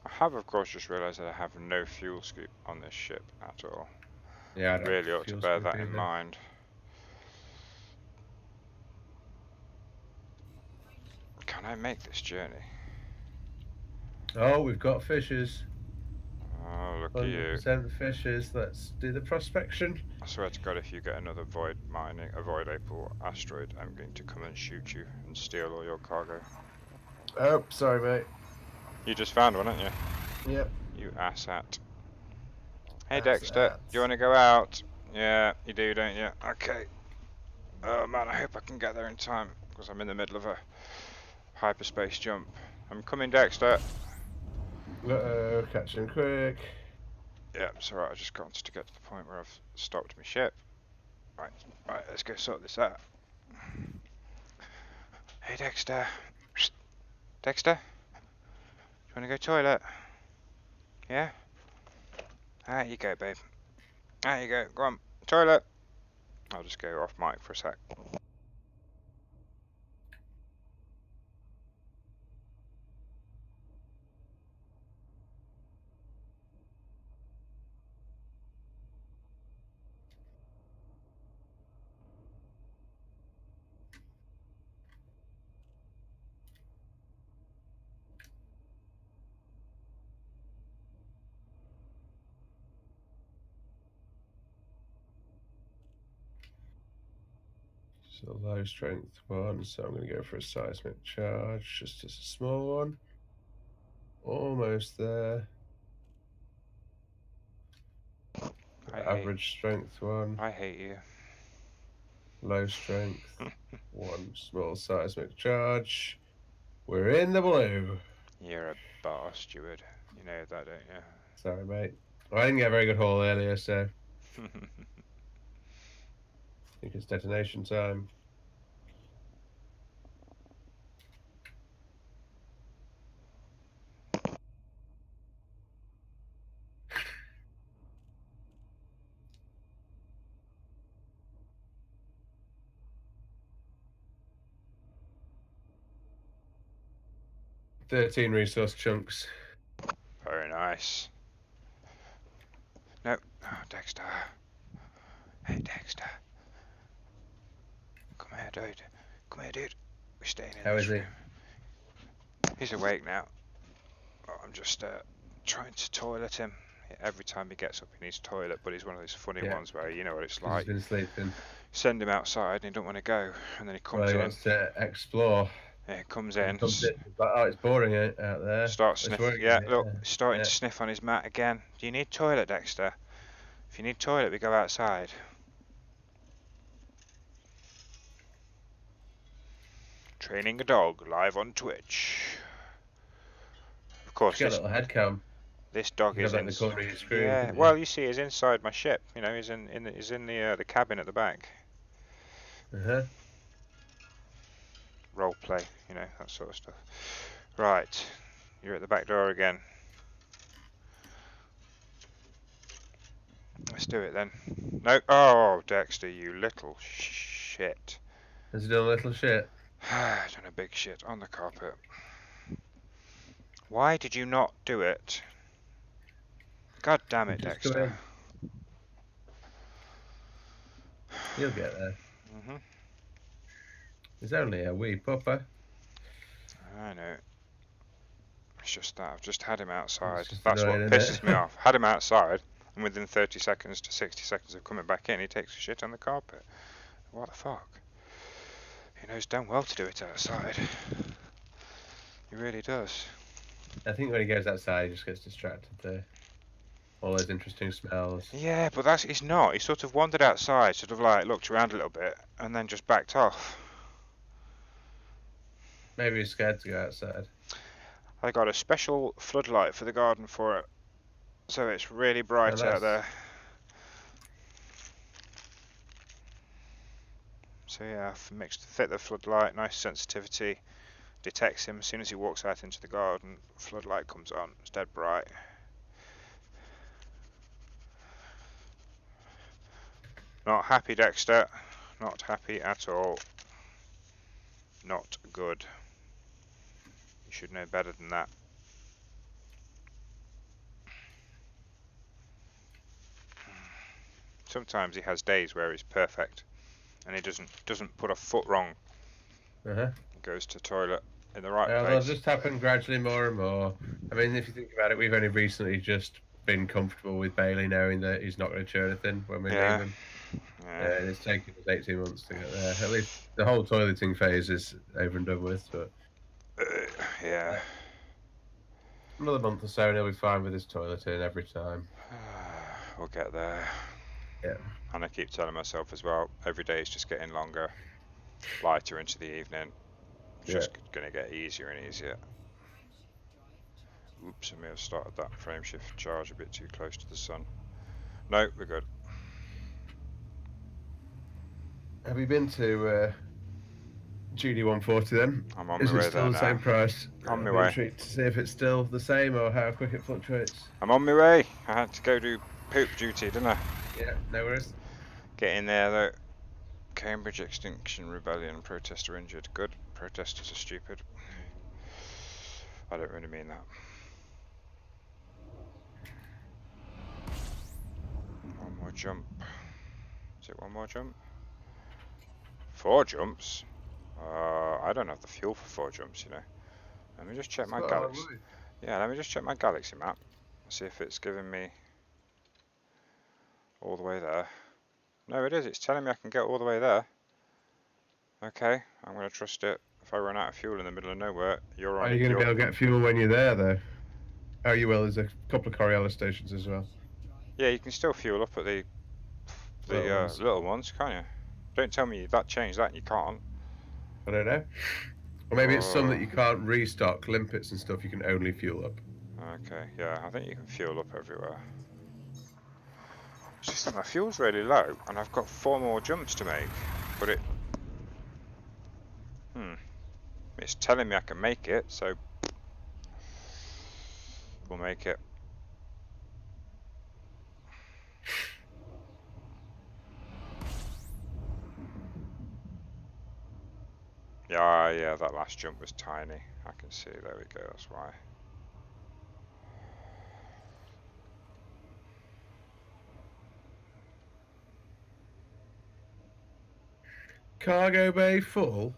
I have, of course, just realised that I have no fuel scoop on this ship at all. Yeah, I don't Really ought to bear that in either. mind. Can I make this journey? Oh, we've got fishes. Oh, look at you. 100% fishes. Let's do the prospection. I swear to God, if you get another void Opal asteroid, I'm going to come and shoot you and steal all your cargo. Oh, sorry, mate. You just found one, haven't you? Yep. You asshat. Hey, That's Dexter, that. do you want to go out? Yeah, you do, don't you? Okay. Oh man, I hope I can get there in time, because I'm in the middle of a hyperspace jump. I'm coming, Dexter. Uh-oh, catch him quick. Yeah, it's alright, I just got to get to the point where I've stopped my ship. Right, let's go sort this out. Hey, Dexter. Dexter? Do you want to go toilet? Yeah? There you go, babe. There you go, go on, toilet. I'll just go off mic for a sec. So low strength one, so I'm going to go for a seismic charge, just as a small one. Almost there. Average strength one. I hate you. Low strength one, small seismic charge. We're in the blue. You're a bar steward. You know that, don't you? Sorry, mate. I didn't get a very good haul earlier, so I think it's detonation time. 13 resource chunks. Very nice. No. Oh, Dexter. Hey, Dexter. Come here, dude. Come here, dude. We're staying in How this is he? room. He's awake now. Oh, I'm just trying to toilet him. Every time he gets up, he needs toilet, but he's one of those funny ones where you know what it's He's like. been sleeping. Send him outside and he don't want to go, and then he comes He in. wants to explore. Yeah, he comes in. He's like, oh, it's boring out there. Starts sniffing. Yeah, look, starting Yeah. to sniff on his mat again. Do you need toilet, Dexter? If you need toilet, we go outside. Training a dog live on Twitch. Of course, Get a little head cam. this dog is in the corner of your screen. Yeah, well, you see, he's inside my ship. You know, he's in the cabin at the back. Role play, you know, that sort of stuff. Right, you're at the back door again. Let's do it then. No, oh, Dexter, you little shit. Has he done a little shit? Done a big shit on the carpet. Why did you not do it? God damn it, Just Dexter. You'll get there. Mhm. He's only a wee pupper. I know. It's just that I've just had him outside. Just That's what annoying, pisses me off. Had him outside, and within 30 seconds to 60 seconds of coming back in, he takes a shit on the carpet. What the fuck? He knows damn well to do it outside. He really does. I think when he goes outside, he just gets distracted there. All those interesting smells. Yeah, but he's not. He sort of wandered outside, sort of like looked around a little bit, and then just backed off. Maybe he's scared to go outside. I got a special floodlight for the garden for it, so it's really bright out there. So yeah, I've fit the floodlight, nice sensitivity, detects him as soon as he walks out into the garden, floodlight comes on, it's dead bright. Not happy, Dexter, not happy at all. Not good. You should know better than that. Sometimes he has days where he's perfect, and he doesn't put a foot wrong. He goes to toilet in the right place. That'll just happen gradually more and more. I mean, if you think about it, we've only recently just been comfortable with Bailey knowing that he's not going to chew anything when we leave him. Yeah. And it's taken us 18 months to get there. At least the whole toileting phase is over and done with. But yeah. Another month or so and he'll be fine with his toileting every time. We'll get there. Yeah. And I keep telling myself as well, every day is just getting longer, lighter into the evening. It's just going to get easier and easier. Oops, I may have started that frame shift charge a bit too close to the sun. No, we're good. Have you been to GD140 then? I'm on my way there now. Is it still the same price? On my way. To see if it's still the same or how quick it fluctuates. I'm on my way. I had to go do poop duty, didn't I? Yeah, no worries. Get in there though. Cambridge Extinction Rebellion protester injured. Good. Protesters are stupid. I don't really mean that. One more jump. Is it one more jump? 4 jumps? I don't have the fuel for 4 jumps, you know. Let me just check my galaxy. Yeah, let me just check my galaxy map. See if it's giving me all the way there. No, it is. It's telling me I can get all the way there. Okay, I'm going to trust it. If I run out of fuel in the middle of nowhere, you're on. Are you going to be able to get fuel when you're there, though? Oh, you will. There's a couple of Coriolis stations as well. Yeah, you can still fuel up at the little ones, can't you? Don't tell me that changed that and you can't. I don't know. Or maybe it's some that you can't restock, limpets and stuff, you can only fuel up. Okay, yeah, I think you can fuel up everywhere. It's just that my fuel's really low and I've got 4 more jumps to make, but it's telling me I can make it, so we'll make it. Yeah, that last jump was tiny. I can see, there we go, that's why. Cargo bay full.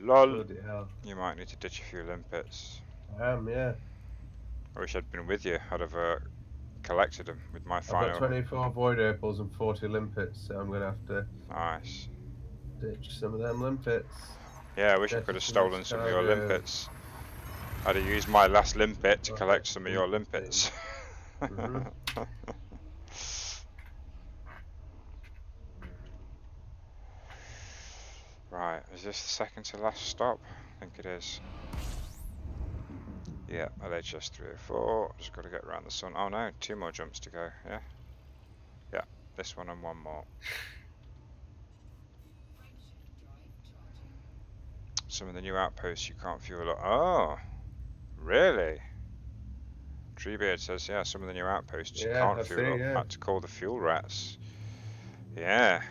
LOL. Bloody hell. You might need to ditch a few limpets. I am, yeah. I wish I'd been with you. I'd have collected them with my I've got final. 24 void opals and 40 limpets, so I'm going to have to Nice. ditch some of them limpets. Yeah, I wish I Get could have us some stolen some of your cargo. limpets. I'd have used my last limpet to collect Rocket some of your sympathy. limpets. Mhm. Right, is this the second to last stop? I think it is. Yeah, LHS 304. Just got to get around the sun. Oh no, 2 more jumps to go. Yeah. Yeah, this one and 1 more. Some of the new outposts you can't fuel up. Oh, really? Treebeard says, yeah, some of the new outposts you Yeah, can't I fuel see, up. yeah. Had to call the fuel rats. Yeah.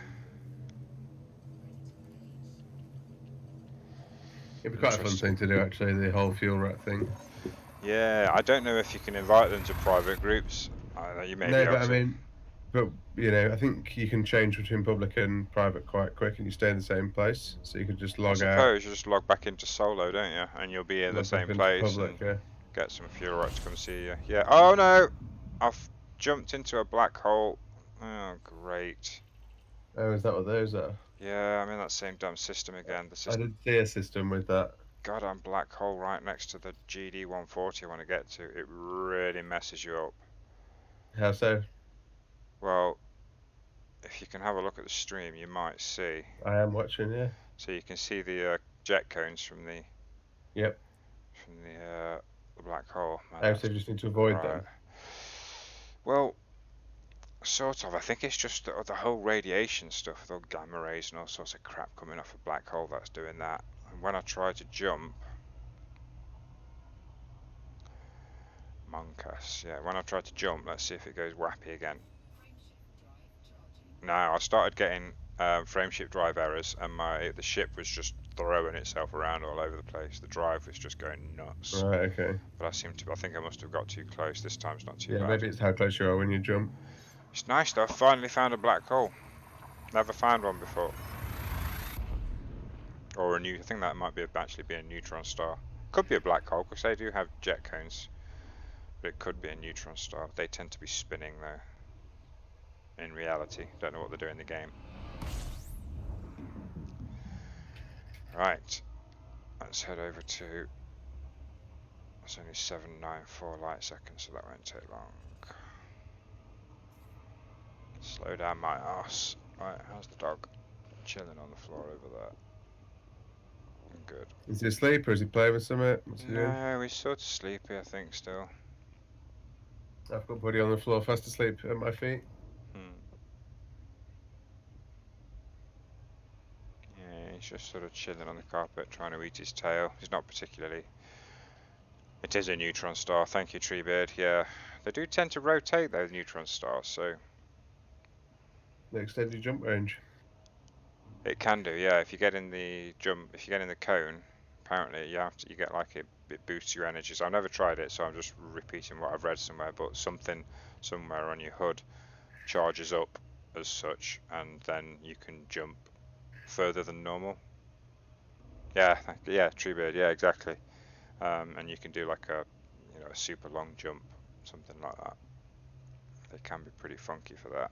It'd be quite a fun thing to do, actually, the whole fuel rat thing. Yeah, I don't know if you can invite them to private groups. You may be No, able but I to. mean, I think you can change between public and private quite quick, and you stay in the same place, so you could just I log out, suppose you just log back into solo, don't you? And you'll be in the log back same into place public. and Yeah. get some fuel rats to come see you. Yeah. Oh no! I've jumped into a black hole. Oh, great. Oh, is that what those are? Yeah, I'm in that same dumb system again. I did see a system with that. goddamn black hole right next to the GD 140 I want to get to. It really messes you up. How so? Well, if you can have a look at the stream, you might see. I am watching. Yeah. So you can see the jet cones from the Yep. the black hole. Man, Oh, that's so you just need to avoid right. them. Well, sort of. I think it's just the whole radiation stuff, the gamma rays and all sorts of crap coming off a black hole that's doing that. And when I try to jump, Monkas, yeah, when I try to jump, let's see if it goes wappy again. Now I started getting frameshift drive errors, and the ship was just throwing itself around all over the place. The drive was just going nuts. Right. Okay. But I think I must have got too close. This time's not too Yeah. bad. Maybe it's how close you are when you jump. It's nice though. I finally found a black hole. Never found one before. Or I think that might actually be a neutron star. Could be a black hole because they do have jet cones. But it could be a neutron star. They tend to be spinning though. In reality, don't know what they do in the game. Right, let's head over to. It's only 794 light seconds, so that won't take long. Slow down my ass. Right, how's the dog? Chilling on the floor over there. Good. Is he asleep or is he playing with something? What's he doing? No, he's sort of sleepy, I think, still. I've got Buddy on the floor, fast asleep at my feet. Yeah, he's just sort of chilling on the carpet, trying to eat his tail. He's not particularly. It is a neutron star. Thank you, Treebeard. Yeah, they do tend to rotate those neutron stars, so. The extended jump range. It can do, yeah. If you get in the cone, apparently you get like it boosts your energies. I've never tried it, so I'm just repeating what I've read somewhere. But something somewhere on your hood charges up as such, and then you can jump further than normal. Yeah, Treebeard. Yeah, exactly. And you can do like a super long jump, something like that. They can be pretty funky for that.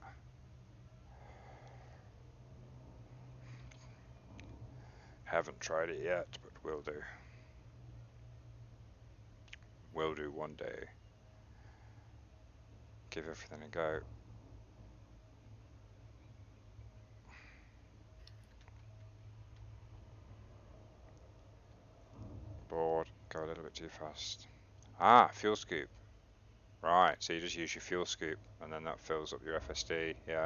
Haven't tried it yet, but will do. Will do one day. Give everything a go. Board, go a little bit too fast. Ah, fuel scoop. Right, so you just use your fuel scoop and then that fills up your FSD, yeah.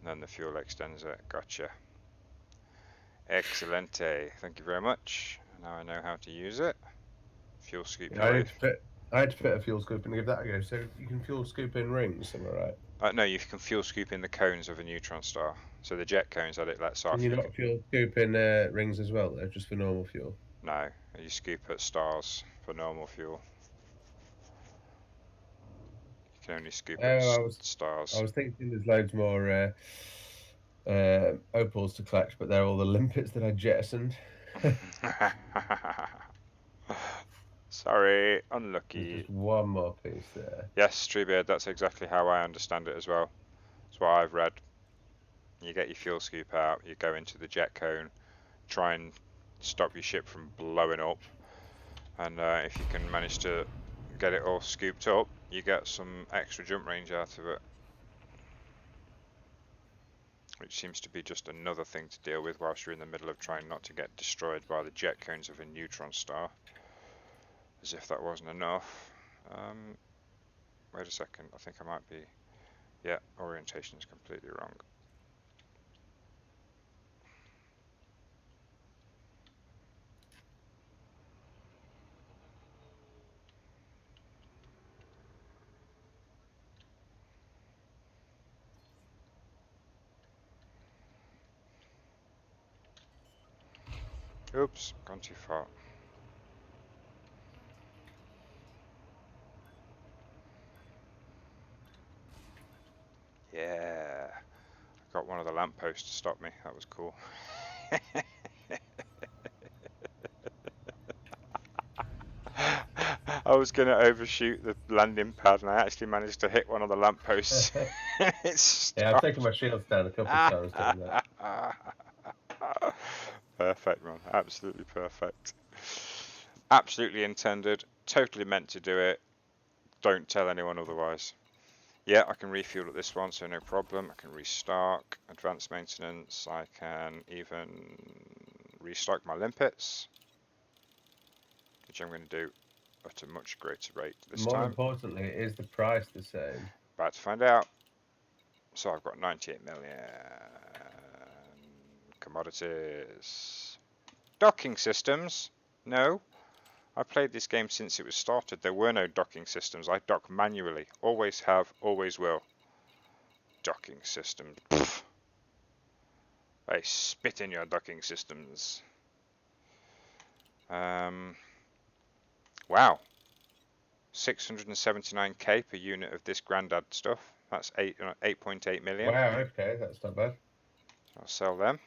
And then the fuel extends it. Gotcha. Excelente. Thank you very much. Now I know how to use it. Fuel scoop Yeah, I had to fit a fuel scoop and give that a go. So you can fuel scoop in rings, am I right? No, you can fuel scoop in the cones of a neutron star. So the jet cones that it lets off. Can you not fuel scoop in rings as well, though, just for normal fuel? No, you scoop at stars for normal fuel. You can only scoop at I stars. was thinking there's loads more opals to collect, but they're all the limpets that I jettisoned. Sorry, There's unlucky. just one more piece there. Yes, Treebeard, that's exactly how I understand it as well. That's what I've read. You get your fuel scoop out, you go into the jet cone, try and stop your ship from blowing up, and if you can manage to get it all scooped up, you get some extra jump range out of it. Which seems to be just another thing to deal with whilst you're in the middle of trying not to get destroyed by the jet cones of a neutron star. As if that wasn't enough. Wait a second, I think I might be... Yeah, orientation is completely wrong. Oops, gone too far. Yeah, I got one of the lampposts to stop me, that was cool. I was going to overshoot the landing pad and I actually managed to hit one of the lampposts. Yeah, I've taken my shields down a couple of times doing that. Perfect, man. Absolutely perfect. Absolutely intended. Totally meant to do it. Don't tell anyone otherwise. Yeah, I can refuel at this one, so no problem. I can restock, advanced maintenance. I can even restock my limpets, which I'm going to do at a much greater rate this More time. importantly, is the price the same? About to find out. So I've got 98 million commodities. Docking systems? No. I played this game since it was started. There were no docking systems. I dock manually. Always have, always will. Docking systems. Pfft. I spit in your docking systems. Wow. 679k per unit of this grandad stuff. That's 8.8 million. Wow, okay, that's not bad. I'll sell them.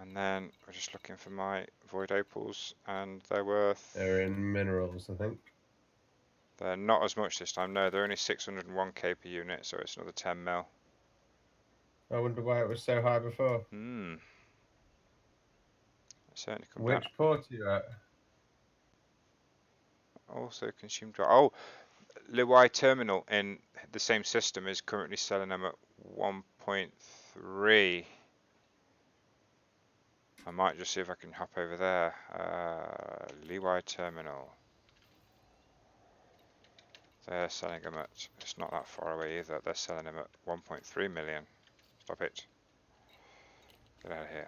And then we're just looking for my void opals, and they're worth... They're in minerals, I think. They're not as much this time. No, they're only 601k per unit, so it's another 10 mil. I wonder why it was so high before. Certainly come Which down. port are you at? Also consumed. Oh, Liwai terminal in the same system is currently selling them at 1.3. I might just see if I can hop over there. Liwai terminal. They're selling them at, it's not that far away either, they're selling them at 1.3 million. Stop it. Get out of here.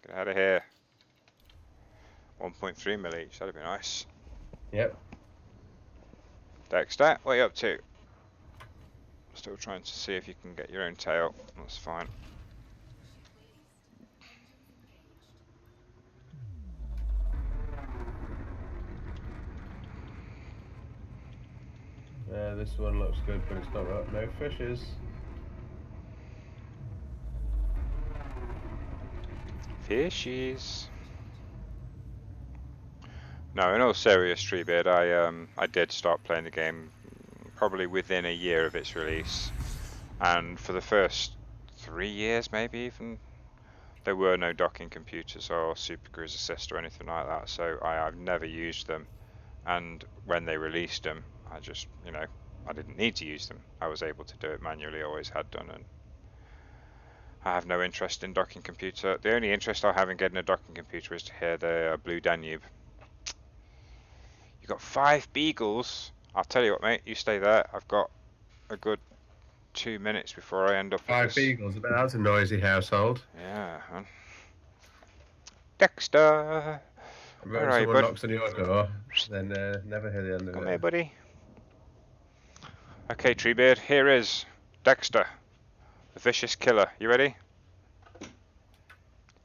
Get out of here. 1.3 million each, that'd be nice. Yep. Dexter, what are you up to? Still trying to see if you can get your own tail. That's fine. This one looks good, but it's not right. No fishes. Fishies. No, in all serious, Treebeard, I did start playing the game probably within a year of its release, and for the first 3 years, maybe even, there were no docking computers or Super Cruise Assist or anything like that. So I've never used them, and when they released them, I just, I didn't need to use them. I was able to do it manually, always had done, and I have no interest in docking computer. The only interest I have in getting a docking computer is to hear the Blue Danube. You got 5 beagles. I'll tell you what, mate. You stay there. I've got a good 2 minutes before I end up. 5 beagles. I bet that's a noisy household. Yeah, man. Dexter. When someone knocks on your door, then never hear the end of it. Come here, buddy. Okay, Treebeard, here is Dexter, the vicious killer. You ready?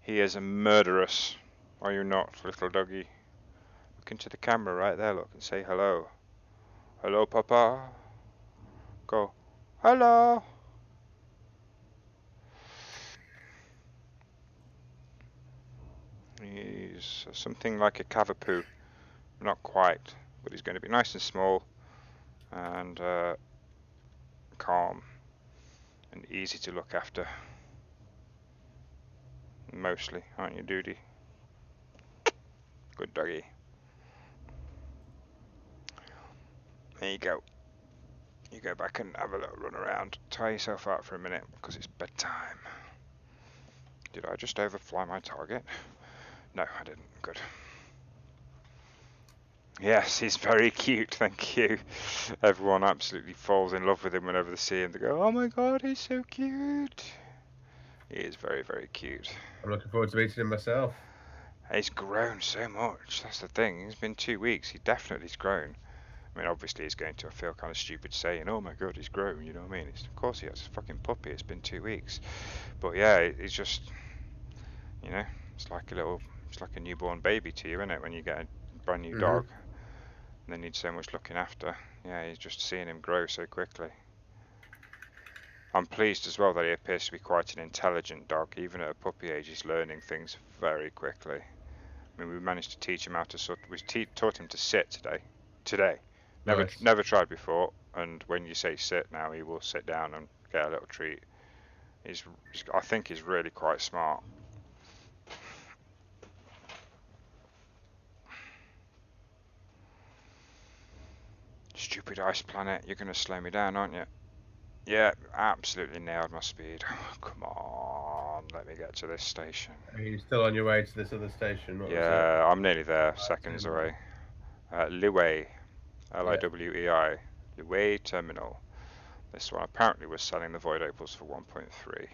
He is murderous. Are you not, little doggy? Look into the camera right there, look, and say hello. Hello, Papa. Go. Hello. He's something like a cavapoo. Not quite, but he's going to be nice and small and calm and easy to look after. Mostly, aren't you, Doody? Good doggy. There you go. You go back and have a little run around. Tire yourself out for a minute because it's bedtime. Did I just overfly my target? No, I didn't. Good. Yes, he's very cute, thank you. Everyone absolutely falls in love with him whenever they see him. They go, oh my god, he's so cute. He is very, very cute. I'm looking forward to meeting him myself. He's grown so much, that's the thing. It's been 2 weeks, he definitely's grown. I mean, obviously he's going to feel kind of stupid saying, oh my god, he's grown, you know what I mean? Of course he has, a fucking puppy, it's been 2 weeks. But yeah, he's just, you know, it's like a newborn baby to you, isn't it, when you get a brand new dog? And they need so much looking after. Yeah, you're just seeing him grow so quickly. I'm pleased as well that he appears to be quite an intelligent dog. Even at a puppy age, he's learning things very quickly. I mean, we managed to teach him how to taught him to sit today. Nice. Never tried before, and when you say sit now, he will sit down and get a little treat. I think he's really quite smart. Stupid ice planet, you're going to slow me down, aren't you? Yeah, absolutely nailed my speed. Come on, let me get to this station. Are you still on your way to this other station? What was it? Yeah, I'm nearly there, seconds away. Liwei, Liwei, Liwei Terminal. This one apparently was selling the Void Opals for 1.3,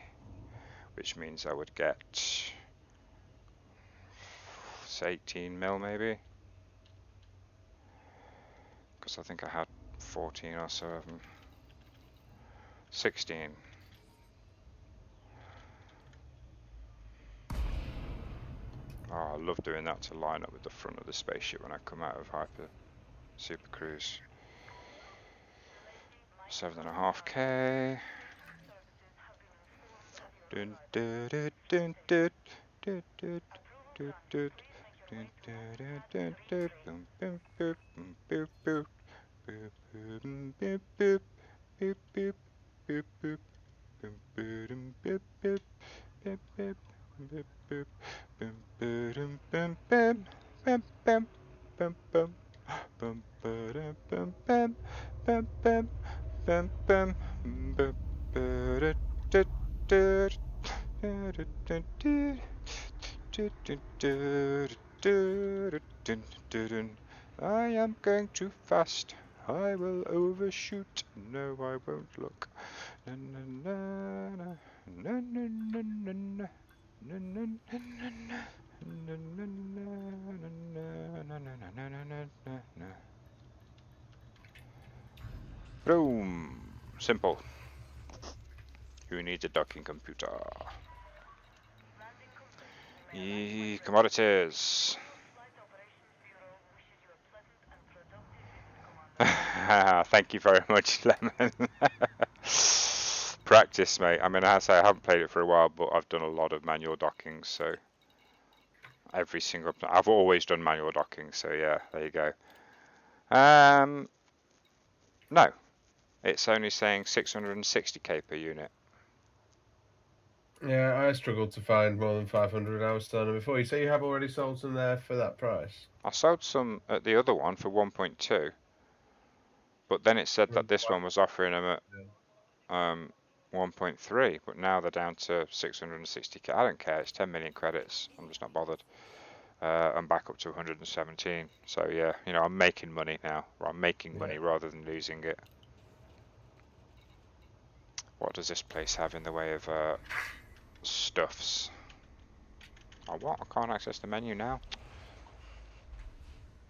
which means I would get, say, 18 mil maybe, because I think I had 14 or so of them. 16. Oh, I love doing that to line up with the front of the spaceship when I come out of Super Cruise. 7.5k. Dun, dun, dun, dun, dun, dun, dun, dun, dun, dun, dun, dun, dun, boom, boom, boop, boom, boop, boop, boop, boop, boop, boop, boop, boop, boop, boop, boom, boom, boop, boop, boop, boop, boop, boop, boom, boom, boom, boom, bam, bam, bam, bam, bum, ba-dum, bum, bam, bam, bam, bam, bam, bum, ba-da-da-da. I am going too fast. I will overshoot. No, I won't look. Na na na na na na na na. Na na na na na. Na na na na na na na na. Boom. Simple. Who needs a docking computer? Commodities. Thank you very much, Lemon. Practice, mate. I mean, I say I haven't played it for a while, but I've done a lot of manual docking, so I've always done manual docking, so yeah, there you go. No, it's only saying 660k per unit. Yeah, I struggled to find more than 500 hours selling before. You say you have already sold some there for that price? I sold some at the other one for 1.2, but then it said that this one was offering them at 1.3, but now they're down to 660k. I don't care, it's 10 million credits, I'm just not bothered. I'm back up to 117, so yeah, you know, I'm making money now, or I'm making money rather than losing it. What does this place have in the way of stuffs? Oh, what? I can't access the menu now.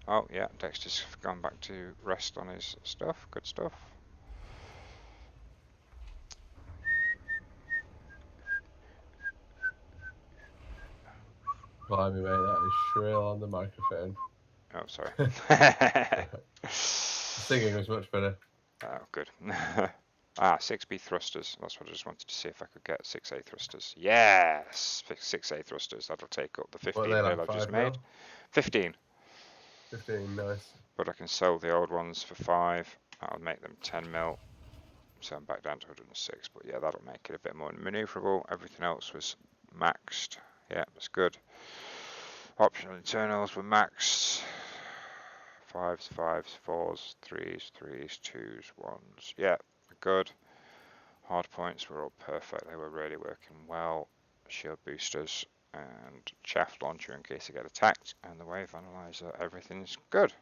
Oh yeah, Dexter's gone back to rest on his stuff. Good stuff. Blimey, mate, that is shrill on the microphone. Oh, sorry. Singing was much better. Oh, good. 6B thrusters. That's what I just wanted to see if I could get 6A thrusters. Yes! 6A thrusters. That'll take up the 15 What are they, mil like I've just 5 made. mil? 15. 15, nice. But I can sell the old ones for 5. That'll make them 10 mil. So I'm back down to 106. But yeah, that'll make it a bit more maneuverable. Everything else was maxed. Yeah, that's good. Optional internals were maxed. 5s, 5s, 4s, 3s, 3s, 2s, 1s. Yeah, good. Hard points were all perfect. They were really working well. Shield boosters and chaff launcher in case I get attacked. And the wave analyzer, everything's good.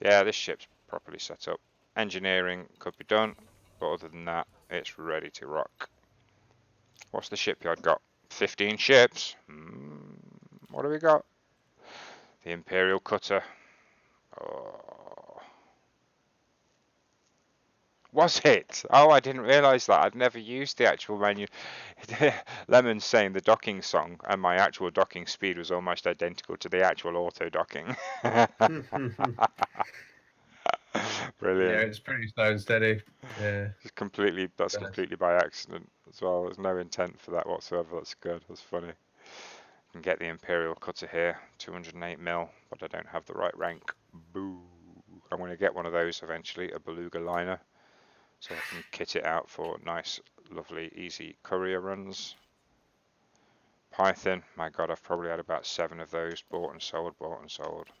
Yeah, this ship's properly set up. Engineering could be done, but other than that, it's ready to rock. What's the shipyard got? 15 ships. What do we got? The Imperial Cutter. Oh. Was it? Oh, I didn't realise that. I'd never used the actual menu. Lemon's saying the docking song, and my actual docking speed was almost identical to the actual auto docking. Brilliant. Yeah, it's pretty slow and steady. Yeah. That's completely by accident as well. There's no intent for that whatsoever. That's good. That's funny. I can get the Imperial Cutter here, 208 mil, but I don't have the right rank. Boo. I'm going to get one of those eventually, a beluga liner, so I can kit it out for nice, lovely, easy courier runs. Python, my god, I've probably had about 7 of those, bought and sold.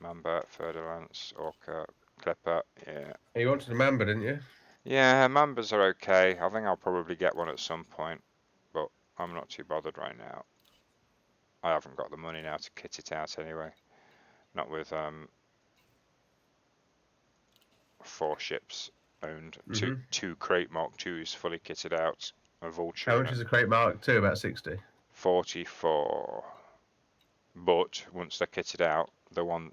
Mamba, Ferdinand, Orca, Clipper, yeah. You wanted a Mamba, didn't you? Yeah, Mambas are okay. I think I'll probably get one at some point, but I'm not too bothered right now. I haven't got the money now to kit it out anyway. Not with 4 ships owned, two crate Mark 2s fully kitted out, a Vulture. How much is a crate Mark 2? About 60. 44. But once they're kitted out, the one,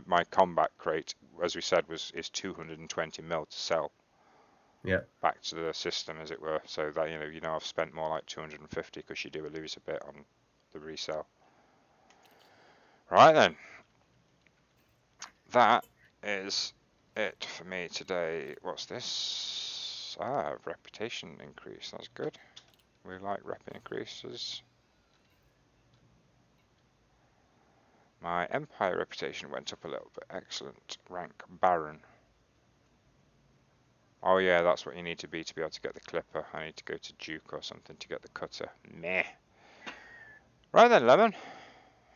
my combat crate, as we said, is 220 mil to sell. Yeah. Back to the system, as it were. So that I've spent more like 250 because you do lose a bit on the resale. Right then, that is it for me today. What's this? Reputation increase. That's good. We like rep increases. My Empire reputation went up a little bit. Excellent. Rank Baron. Oh yeah, that's what you need to be able to get the Clipper. I need to go to Duke or something to get the Cutter. Meh. Right then, Lemon.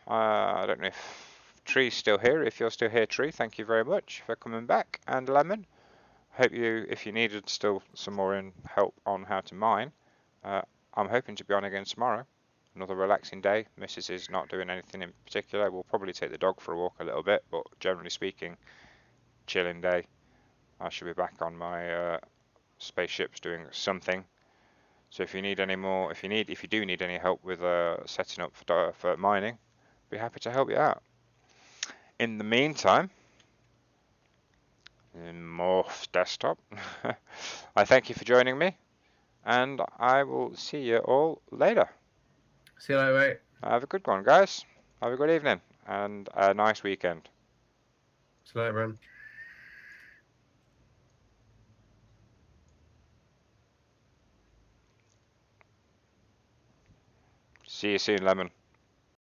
I don't know if Tree's still here. If you're still here, Tree, thank you very much for coming back. And Lemon, hope if you needed still some more help on how to mine, I'm hoping to be on again tomorrow. Another relaxing day. Mrs. is not doing anything in particular. We'll probably take the dog for a walk a little bit, but generally speaking, chilling day. I should be back on my spaceships doing something. So if you need any more, if you do need any help with setting up for mining, be happy to help you out. In the meantime, in Morph's desktop, I thank you for joining me, and I will see you all later. See you later, mate. Have a good one, guys. Have a good evening and a nice weekend. See you later, man. See you soon, Lemon.